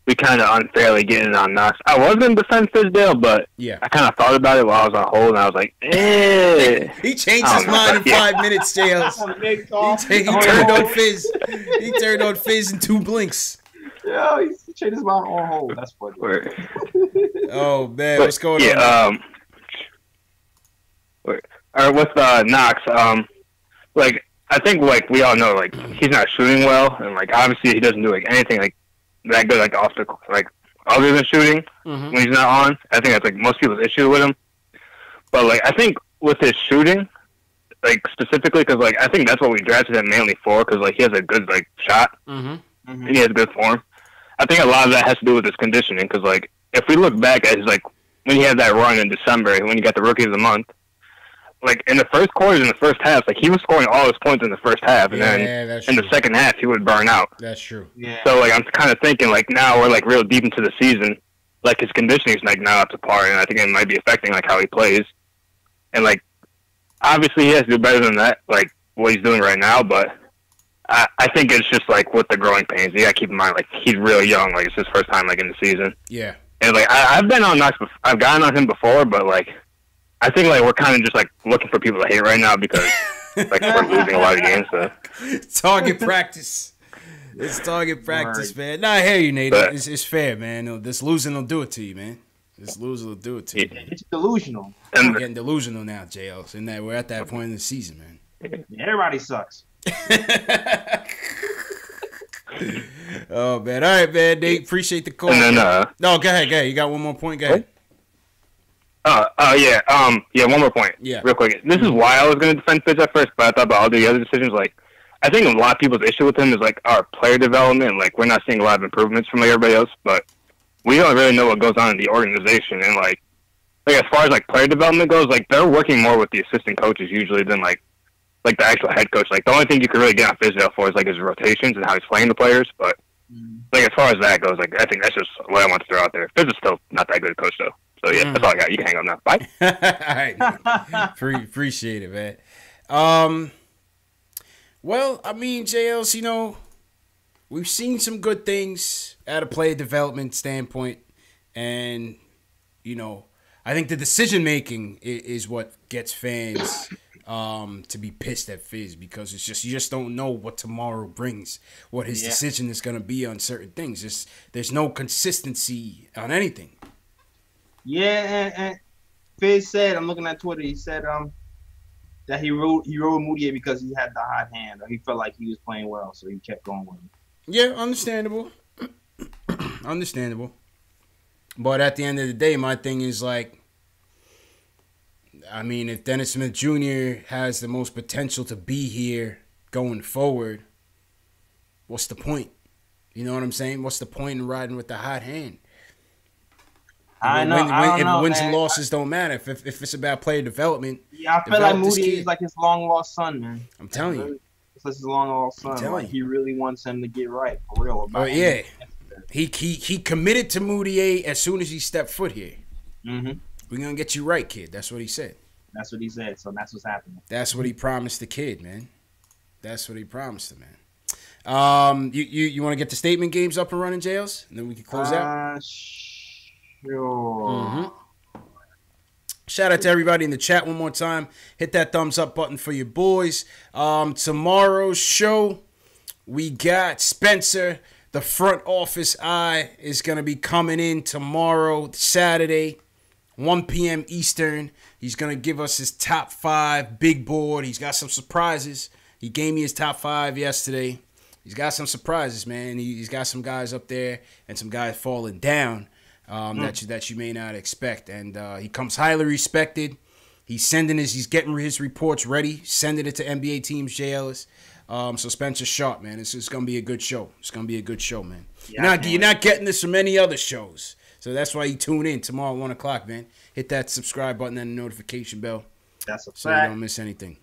we kind of unfairly getting on Knox. I was going to defend Fizdale, but I kind of thought about it while I was on hold, and I was like, eh. He changed his mind in 5 minutes, Jails. He turned on Fizz. He turned on Fizz in 2 blinks. Yeah, he changed his mind on hold. That's funny. Oh, man, what's going on? Or with Knox, like, I think, like, we all know, like, he's not shooting well, and, like, obviously he doesn't do, like, anything, like, that good, like, off the, like, other than shooting when he's not on. I think that's, like, most people's issue with him. But, like, I think with his shooting, like, specifically, because, like, I think that's what we drafted him mainly for, because, like, he has a good, like, shot, and he has good form. I think a lot of that has to do with his conditioning, because, like, if we look back at his, like, when he had that run in December, when he got the Rookie of the Month, like, in the first quarters, in the first half, like, he was scoring all his points in the first half, and then in the second half, he would burn out. That's true. Yeah. So, like, I'm kind of thinking, like, now we're, like, real deep into the season. Like, his conditioning's, like, not up to par, and I think it might be affecting, like, how he plays. And, like, obviously he has to do better than that, like, what he's doing right now, but I think it's just, like, with the growing pains. You got to keep in mind, like, he's really young. Like, it's his first time, like, in the season. Yeah. And, like, I've been on Knox before. I've gotten on him before, but, like, I think, like, we're kind of just, like, looking for people to hate right now because, like, we're losing a lot of games. So. Target practice. It's target practice, man. Nah, I hear you, Nate. It's fair, man. This losing will do it to you, man. This losing will do it to you. It's delusional. I'm getting delusional now, JLs. And that we're at that point in the season, man. Everybody sucks. Oh, man. All right, man. Nate, appreciate the call. And then, no, go ahead. You got one more point? Go ahead. Yeah, one more point. Yeah. Real quick. This is why I was going to defend Fitz at first, but I thought about all the other decisions. Like, I think a lot of people's issue with him is, like, our player development. Like, we're not seeing a lot of improvements from, like, everybody else, but we don't really know what goes on in the organization. And, like as far as, like, player development goes, like, they're working more with the assistant coaches usually than, like the actual head coach. Like, the only thing you can really get on Fizdale for is, like, his rotations and how he's playing the players. But, like, as far as that goes, like, I think that's just what I want to throw out there. Fizz is still not that good a coach, though. So, yeah, that's all I got. You can hang up now. Bye. All right. Appreciate it, man. Well, I mean, JLs, you know, we've seen some good things at a player development standpoint. And, you know, I think the decision-making is what gets fans to be pissed at Fizz, because it's just, you just don't know what tomorrow brings, what his decision is going to be on certain things. There's no consistency on anything. Yeah, and Fizz said, I'm looking at Twitter, he said that he rode Moutier because he had the hot hand, or he felt like he was playing well, so he kept going with him. Yeah, understandable. Understandable. But at the end of the day, my thing is, like, I mean, if Dennis Smith Jr. has the most potential to be here going forward, what's the point? You know what I'm saying? What's the point in riding with the hot hand? I know. Wins and losses don't matter. If it's about player development. Yeah, I feel like Moody is like his long lost son, man. I'm telling you. It's his long lost son. Like, he really wants him to get right, for real. Oh, yeah. He committed to Moutier as soon as he stepped foot here. Mm-hmm. We're going to get you right, kid. That's what he said. That's what he said, so that's what's happening. That's what he promised the kid, man. That's what he promised him, man. You want to get the statement games up and running, Jails? And then we can close out? Sure. Mm-hmm. Shout out to everybody in the chat one more time. Hit that thumbs up button for your boys. Tomorrow's show, we got Spencer, the front office eye, is going to be coming in tomorrow, Saturday, 1 p.m. Eastern. He's going to give us his top 5 big board. He's got some surprises. He gave me his top 5 yesterday. He's got some surprises, man. He's got some guys up there and some guys falling down that you may not expect. And he comes highly respected. He's getting his reports ready, sending it to NBA teams, JLs. So Spencer Sharp, man, it's going to be a good show. It's going to be a good show, man. Yeah, you're not getting this from any other shows. So that's why you tune in tomorrow at 1 o'clock, man. Hit that subscribe button and the notification bell. That's a fact. So you don't miss anything.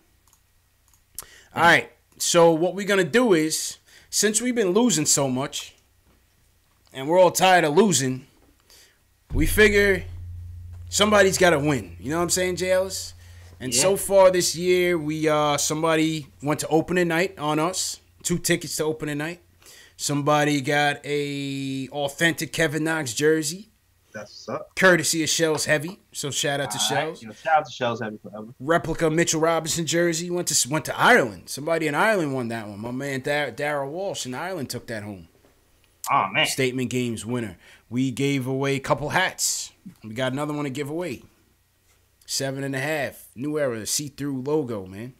All right. So what we're going to do is, since we've been losing so much, and we're all tired of losing, we figure somebody's got to win. You know what I'm saying, JLs? And so far this year, somebody went to opening night on us. 2 tickets to opening night. Somebody got a authentic Kevin Knox jersey. That's what's up. Courtesy of Shells Heavy. So shout out to Shells. Shout out to Shells Heavy forever. Replica Mitchell Robinson jersey. Went to Ireland. Somebody in Ireland won that one. My man Darryl Walsh in Ireland took that home. Oh, man. Statement Games winner. We gave away a couple hats. We got another one to give away. 7.5. New Era. See-through logo, man.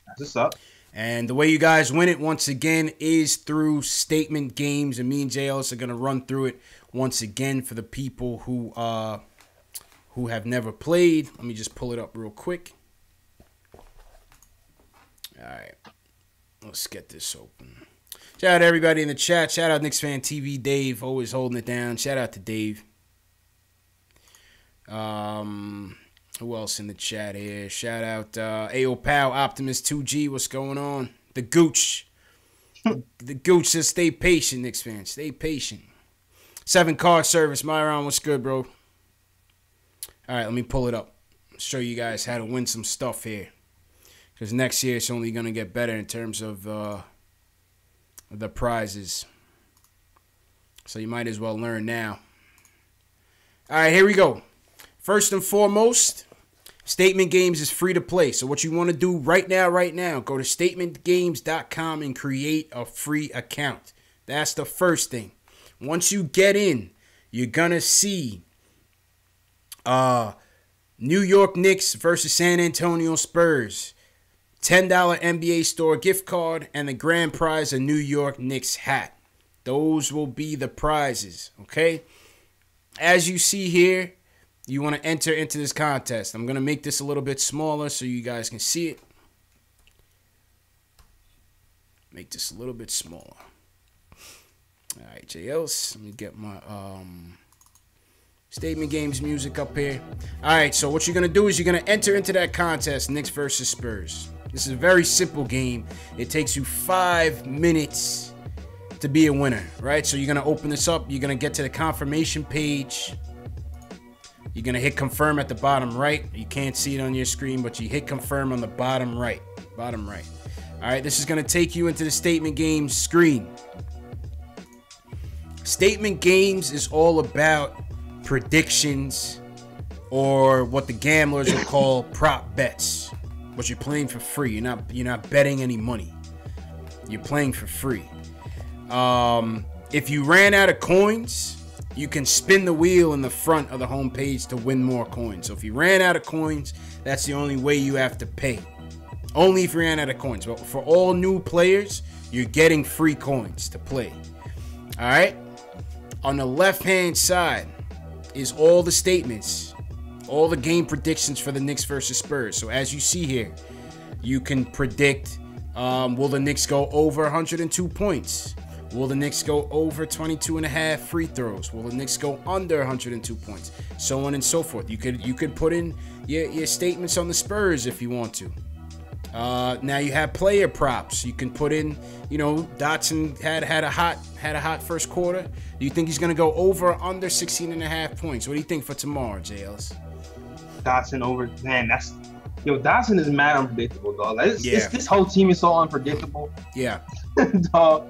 That's what's up. And the way you guys win it, once again, is through Statement Games. And me and JLS are going to run through it once again for the people who have never played. Let me just pull it up real quick. All right. Let's get this open. Shout out to everybody in the chat. Shout out Knicks Fan TV, Dave, always holding it down. Shout out to Dave. Who else in the chat here? Shout out AO Pal, Optimus 2G. What's going on? The Gooch. The Gooch says stay patient, Knicks fans. Stay patient. 7 card service. Myron, what's good, bro? All right, let me pull it up. Show you guys how to win some stuff here. Because next year it's only going to get better in terms of the prizes. So you might as well learn now. All right, here we go. First and foremost, Statement Games is free to play. So what you want to do right now, go to statementgames.com and create a free account. That's the first thing. Once you get in, you're going to see New York Knicks versus San Antonio Spurs. $10 NBA store gift card and the grand prize a New York Knicks hat. Those will be the prizes, okay? As you see here, you want to enter into this contest. I'm going to make this a little bit smaller so you guys can see it. Make this a little bit smaller. All right, JLs, let me get my Statement Games music up here. All right, so what you're going to do is you're going to enter into that contest, Knicks versus Spurs. This is a very simple game. It takes you 5 minutes to be a winner, right? So you're going to open this up. You're going to get to the confirmation page. You're going to hit confirm at the bottom right. You can't see it on your screen, but you hit confirm on the bottom right. Bottom right. All right, this is going to take you into the Statement Games screen. Statement Games is all about predictions, or what the gamblers will call prop bets. But you're playing for free. You're not betting any money. You're playing for free. If you ran out of coins, you can spin the wheel in the front of the home page to win more coins. So if you ran out of coins, that's the only way you have to pay. Only if you ran out of coins. But for all new players, you're getting free coins to play. All right? On the left-hand side is all the statements, all the game predictions for the Knicks versus Spurs. So as you see here, you can predict, will the Knicks go over 102 points? Will the Knicks go over 22.5 free throws? Will the Knicks go under 102 points? So on and so forth. You could put in your statements on the Spurs if you want to. Now you have player props. You can put in, Dotson had a hot first quarter. Do you think he's gonna go over or under 16.5 points? What do you think for tomorrow, JLs? Dotson over, man. Dotson is mad unpredictable, dog. This whole team is so unpredictable. Yeah. Dog,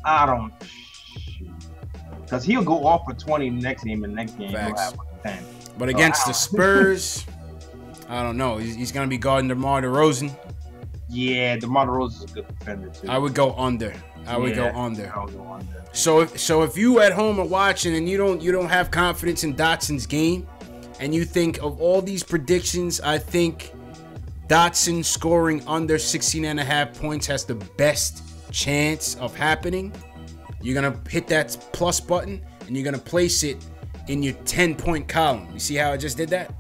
I don't. Because he'll go off for 20 next game, and next game Facts. he'll have like 10. But against the Spurs, I don't know. He's gonna be guarding DeMar DeRozan. Yeah, DeMar DeRozan is a good defender too. I would go under. I would go under. I'll go under. So if you at home are watching and you don't have confidence in Dotson's game, and you think of all these predictions, I think Dotson scoring under 16.5 points has the best chance of happening. You're gonna hit that plus button and you're gonna place it in your 10-point column. You see how I just did that?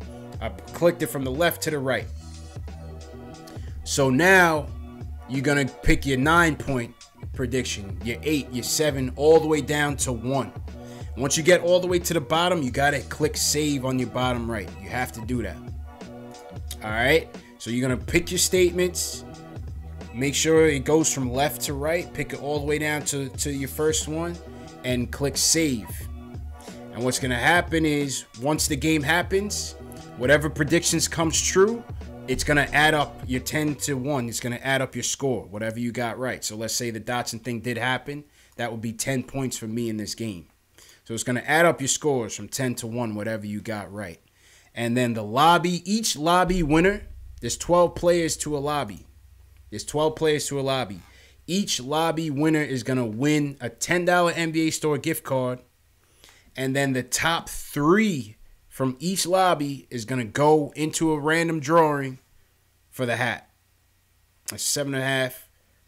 I clicked it from the left to the right. So now you're gonna pick your 9-point prediction, your 8, your 7, all the way down to 1. Once you get all the way to the bottom, you gotta click save on your bottom right. You have to do that. All right. So you're gonna pick your statements. Make sure it goes from left to right. Pick it all the way down to your first one, and click save. And what's gonna happen is once the game happens, whatever predictions comes true, it's gonna add up your 10 to 1. It's gonna add up your score, whatever you got right. So let's say the Dotson thing did happen. that would be 10 points for me in this game. So it's going to add up your scores from 10 to 1, whatever you got right. And then the lobby, each lobby winner, there's 12 players to a lobby. Each lobby winner is going to win a $10 NBA Store gift card. And then the top 3 from each lobby is going to go into a random drawing for the hat. A 7.5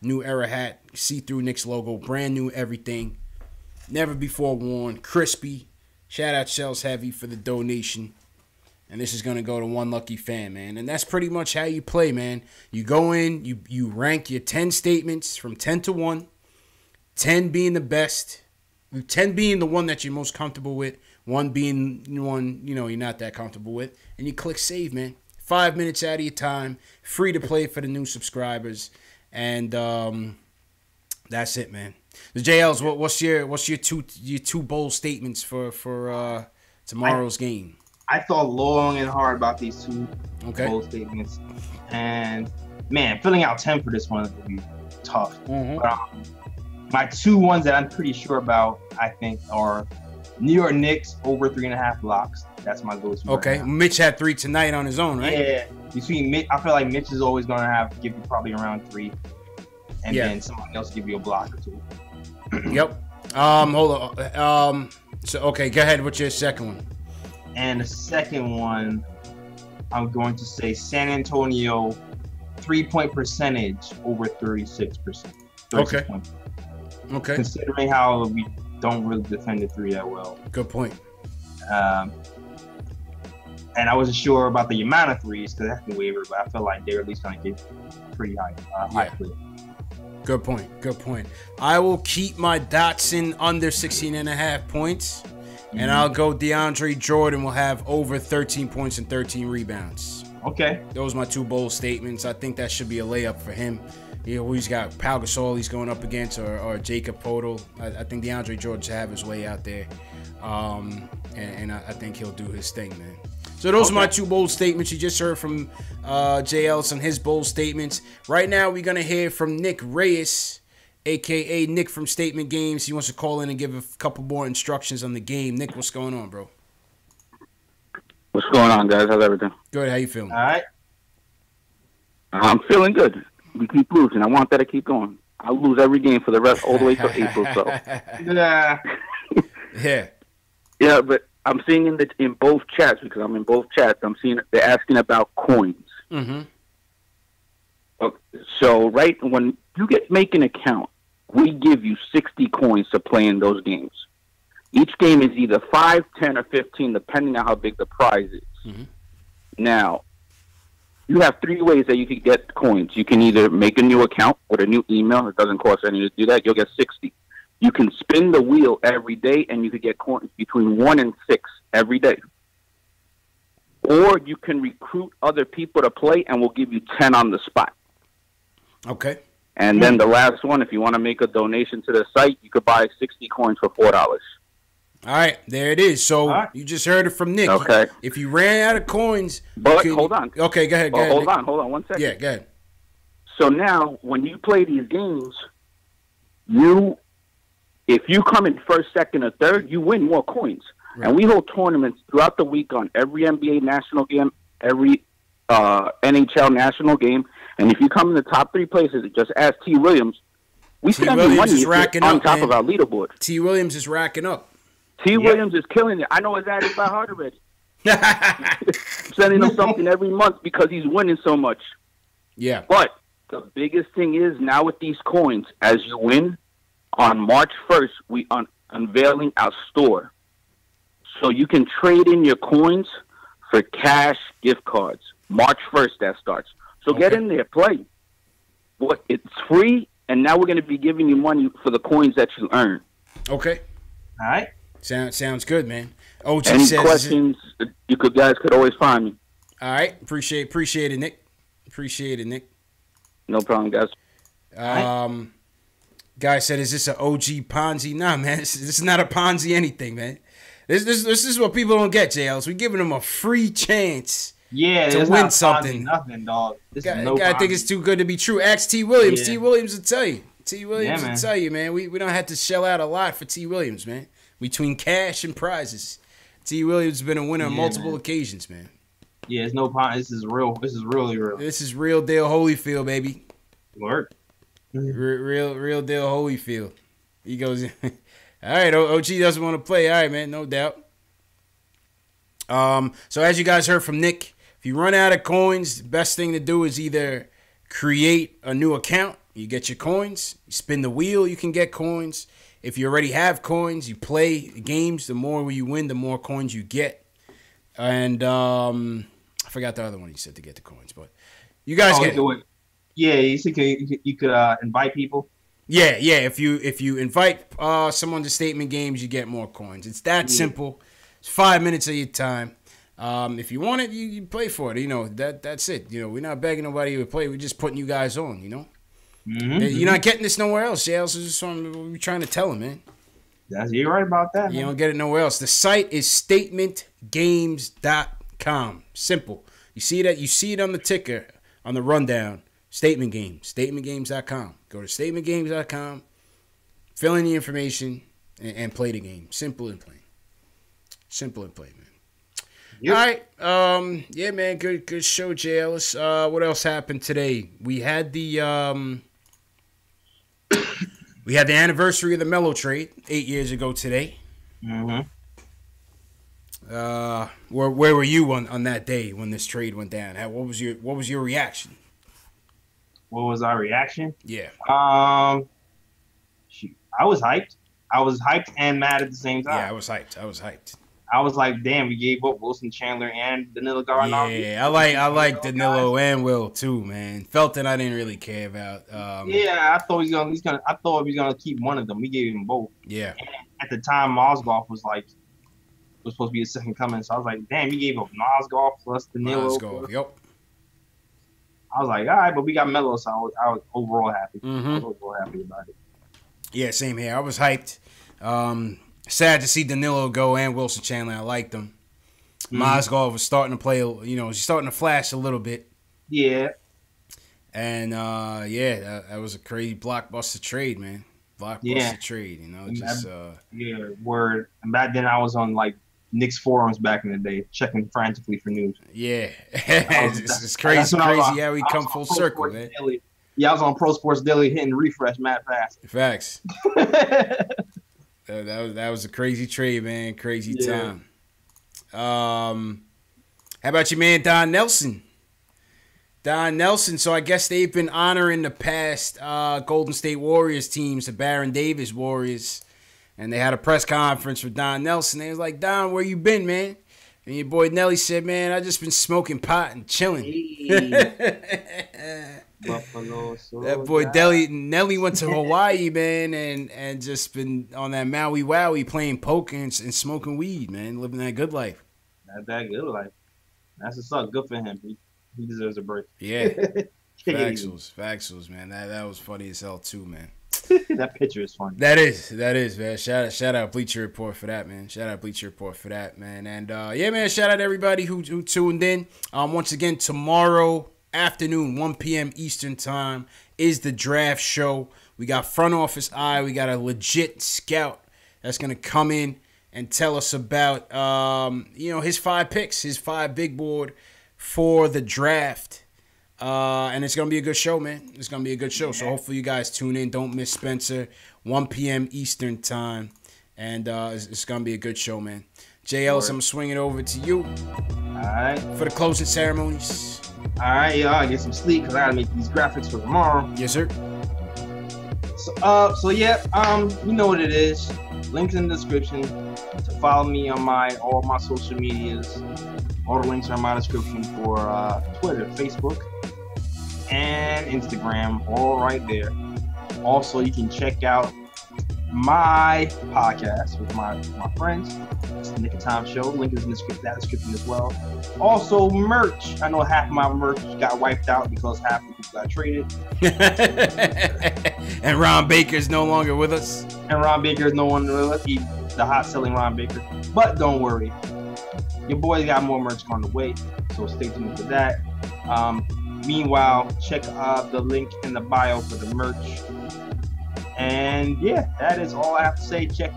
New Era hat, see-through Knicks logo, brand new everything. Never before worn, crispy. Shout out Shells Heavy for the donation. And this is going to go to one lucky fan, man. And that's pretty much how you play, man. You go in, you rank your 10 statements from 10 to 1. 10 being the best. 10 being the one that you're most comfortable with. 1 being one, you're not that comfortable with. And you click save, man. 5 minutes out of your time. Free to play for the new subscribers. And that's it, man. The JLs, what's your two bold statements for tomorrow's game? I thought long and hard about these two bold statements, and man, filling out 10 for this one would be tough. Mm-hmm. But, my 2 ones that I'm pretty sure about, I think, are New York Knicks over 3.5 blocks. That's my go-to. Okay, right. Mitch had 3 tonight on his own, right? Yeah. Between Mitch, I feel like Mitch is always gonna give you probably around 3, and then somebody else give you a block or 2. Yep. Hold on. So okay, go ahead with your second one. And the second one, I'm going to say San Antonio 3-point percentage over 36%. Okay. Okay. Considering how we don't really defend the 3 that well. Good point. And I wasn't sure about the amount of 3s because that's been wavered, but I feel like they're at least going to get pretty high clip. Good point. I will keep my Dotson under 16.5 points. And I'll go DeAndre Jordan will have over 13 points and 13 rebounds. Okay. Those are my 2 bold statements. I think that should be a layup for him. He's got Pau Gasol he's going up against or Jacob Poeltl. I think DeAndre Jordan should have his way out there. And I think he'll do his thing, man. So those are my 2 bold statements. You just heard from Jay Ellis on his bold statements. Right now we're going to hear from Nick Reyes, a.k.a. Nick from Statement Games. He wants to call in and give a couple more instructions on the game. Nick, what's going on, bro? What's going on, guys? How's everything? Good. How you feeling? All right. I'm feeling good. We keep losing. I want that to keep going. I'll lose every game for the rest, all the way till April. So. Yeah. Yeah, but I'm seeing in both chats, because I'm in both chats, I'm seeing they're asking about coins. Mm-hmm. Okay, so when you make an account, we give you 60 coins to play in those games. Each game is either 5, 10, or 15, depending on how big the prize is. Mm-hmm. Now, you have 3 ways that you can get coins. You can either make a new account with a new email. It doesn't cost anything to do that. You'll get 60. You can spin the wheel every day, and you could get coins between 1 and 6 every day. Or you can recruit other people to play, and we'll give you 10 on the spot. Okay. And then the last one, if you want to make a donation to the site, you could buy 60 coins for $4. All right, there it is. So you just heard it from Nick. Okay. If you ran out of coins, but hold on. Okay, go ahead. Hold on 1 second. Yeah, go ahead. So now, when you play these games, if you come in first, second, or third, you win more coins. Right. And we hold tournaments throughout the week on every NBA national game, every NHL national game. And if you come in the top 3 places, just ask T. Williams. We spend money on top of our leaderboard. T. Williams is racking up. T. Williams is killing it. I know his ad is by heart already. I'm sending him something every month because he's winning so much. Yeah. But the biggest thing is now with these coins, as you win, on March 1st, we are unveiling our store. So you can trade in your coins for cash gift cards. March 1st, that starts. So get in there, play. It's free, and now we're going to be giving you money for the coins that you earn. Okay. All right. Sounds good, man. OG Any says, questions, guys could always find me. All right. Appreciate it, Nick. Appreciate it, Nick. No problem, guys. Guy said, is this an OG Ponzi? Nah, man. This is not a Ponzi anything, man. This is what people don't get, JLs. We're giving them a free chance to win not something. Nothing, dog. Guy think it's too good to be true. Ask T. Williams. Yeah. T. Williams will tell you. T. Williams, Yeah, I man. tell you, man, we don't have to shell out a lot for T. Williams, man. Between cash and prizes, T. Williams has been a winner on multiple occasions, man. Yeah, it's no point. This is real. This is really real. This is real deal Holyfield, baby. Work. Real deal Holyfield. He goes, all right, OG doesn't want to play. All right, man, no doubt. So as you guys heard from Nick, if you run out of coins, the best thing to do is either create a new account. You get your coins. You spin the wheel, you can get coins. If you already have coins, you play games. The more you win, the more coins you get. And I forgot the other one you said to get the coins, but you guys get it. Yeah, you said you could invite people. Yeah. If you invite someone to statement games, you get more coins. It's that simple. It's 5 minutes of your time. If you want it, you play for it. You know that's it. You know, we're not begging nobody to play. We're just putting you guys on. You know, you're not getting this nowhere else. Yeah, this is something we're trying to tell them, man. You're right about that. You don't get it nowhere else. The site is statementgames.com. Simple. You see that? You see it on the ticker, on the rundown. Statement Games. Statementgames.com. Go to statementgames.com, fill in the information, and play the game. Simple and plain. Simple and plain, man. Yep. All right. Yeah, man. Good show, Jay Ellis. What else happened today? We had the anniversary of the Melo trade 8 years ago today. Where were you on that day when this trade went down? What was your reaction? What was our reaction? Yeah. Shoot, I was hyped. I was hyped and mad at the same time. Yeah, I was hyped. I was like, damn, we gave up Wilson Chandler and Danilo Gallinari. Yeah, I like Danilo and Will too, man. Felton, I didn't really care about. Yeah, I thought he was gonna keep one of them. We gave him both. Yeah. And at the time, Mozgov was supposed to be a second coming. So I was like, damn, we gave up Mozgov plus Danilo. Yep. I was like, all right, but we got Melo, so I was overall happy. I was overall happy about it. Yeah, same here. I was hyped. Sad to see Danilo go and Wilson Chandler. I liked them. Mozgov was starting to play, he's starting to flash a little bit. Yeah. And, that was a crazy blockbuster trade, man. Trade, Yeah, word. And back then I was on, Knicks forums back in the day, checking frantically for news. Yeah. It's crazy how we come full circle, man. Daily. Yeah, I was on Pro Sports Daily hitting refresh mad fast. Facts. That was a crazy trade, man. Crazy time. How about your man Don Nelson? So I guess they've been honoring the past Golden State Warriors teams, the Baron Davis Warriors, and they had a press conference with Don Nelson. They was like, Don, where you been, man? And your boy Nelly said, man, I just been smoking pot and chilling. That boy Nelly went to Hawaii, man, and just been on that Maui Wowie playing poker and smoking weed, man, living that good life. That good life. That's what's up. Good for him. He deserves a break. Yeah. Factuals, man. That was funny as hell too, man. That picture is funny. That is, man. Shout out Bleacher Report for that, man. And man, shout out everybody who tuned in. Once again, tomorrow afternoon, 1 p.m. Eastern time is the draft show. We got Front Office Eye. We got a legit scout that's gonna come in and tell us about his 5 picks, his 5 big board for the draft. And it's going to be a good show, man. It's going to be a good show. So hopefully you guys tune in. Don't miss Spencer. 1 p.m. Eastern time. And it's going to be a good show, man. Jay Ellis, I'm going to swing it over to you. All right. For the closing ceremonies. All right, y'all. I get some sleep because I got to make these graphics for tomorrow. Yes, sir. So you know what it is. Links in the description to follow me on all my social medias. All the links are in my description for Twitter, Facebook, and Instagram, all right there. Also, you can check out my podcast with my friends. It's the Nick of Time Show. Link is in that description as well. Also, merch. I know half of my merch got wiped out because half the people got traded. And Ron Baker's no longer with us. The hot-selling Ron Baker. But don't worry. Your boys got more merch on the way, so stay tuned for that. Meanwhile, check the link in the bio for the merch. And yeah, that is all I have to say. Check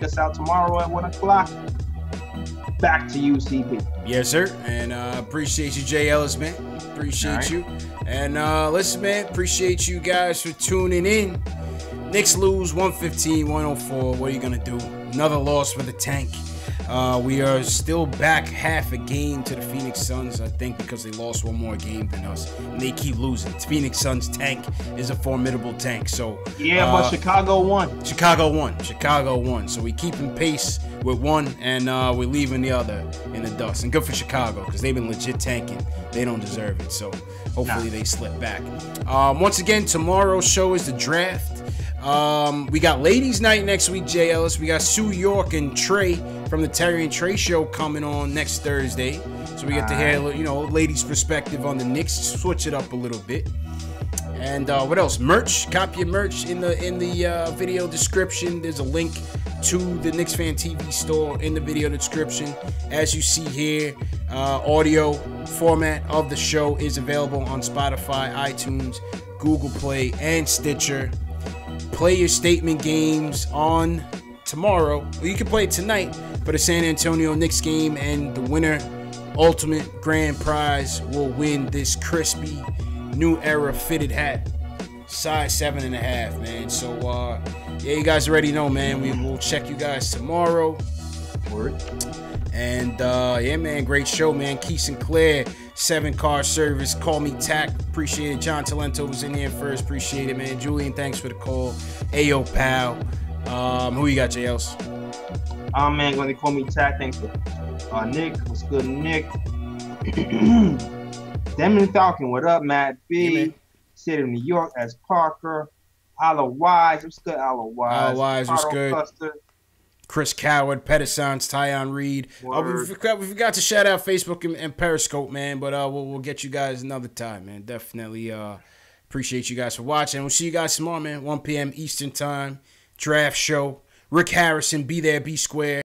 us out tomorrow at 1 o'clock. Back to you, CP. Yes, sir. And appreciate you, Jay Ellis, man. Appreciate you. And listen, man, appreciate you guys for tuning in. Knicks lose 115-104. What are you going to do? Another loss for the tank. We are still back half a game to the Phoenix Suns, I think, because they lost one more game than us. And they keep losing. Phoenix Suns tank is a formidable tank. So yeah, but Chicago won. Chicago won. So we keeping pace with one, and we're leaving the other in the dust. And good for Chicago, because they've been legit tanking. They don't deserve it. So hopefully they slip back. Once again, tomorrow's show is the draft. We got ladies night next week, Jay Ellis. We got Sue York and Trey from the Terry and Trey show coming on next Thursday. So we get to hear, ladies' perspective on the Knicks, switch it up a little bit. And what else? Merch. Copy your merch in the video description. There's a link to the Knicks Fan TV store in the video description. As you see here, audio format of the show is available on Spotify, iTunes, Google Play, and Stitcher. Play your statement games on tomorrow. Well, you can play it tonight for the San Antonio Knicks game, and the winner, ultimate grand prize, will win this crispy new era fitted hat, size 7.5, man. So yeah, you guys already know, man. We will check you guys tomorrow. Word. And yeah, man, great show, man. Keith Sinclair, 7-car service. Call me Tack. Appreciate it. John Talento was in there first. Appreciate it, man. Julian, thanks for the call. Ayo, pal. Who you got, JLs? Man, when they call me Tack, thanks for Nick. What's good, Nick? Demon Falcon, what up, Matt B? Yeah, City of New York as Parker. Ala Wise, what's good, Ala Wise? Ala Wise, what's good? Custer. Chris Coward, Pedisons, Tyon Reed. We forgot to shout out Facebook and Periscope, man, but we'll get you guys another time, man. Definitely appreciate you guys for watching. We'll see you guys tomorrow, man. 1 p.m. Eastern Time. Draft show. Rick Harrison, be there, be square.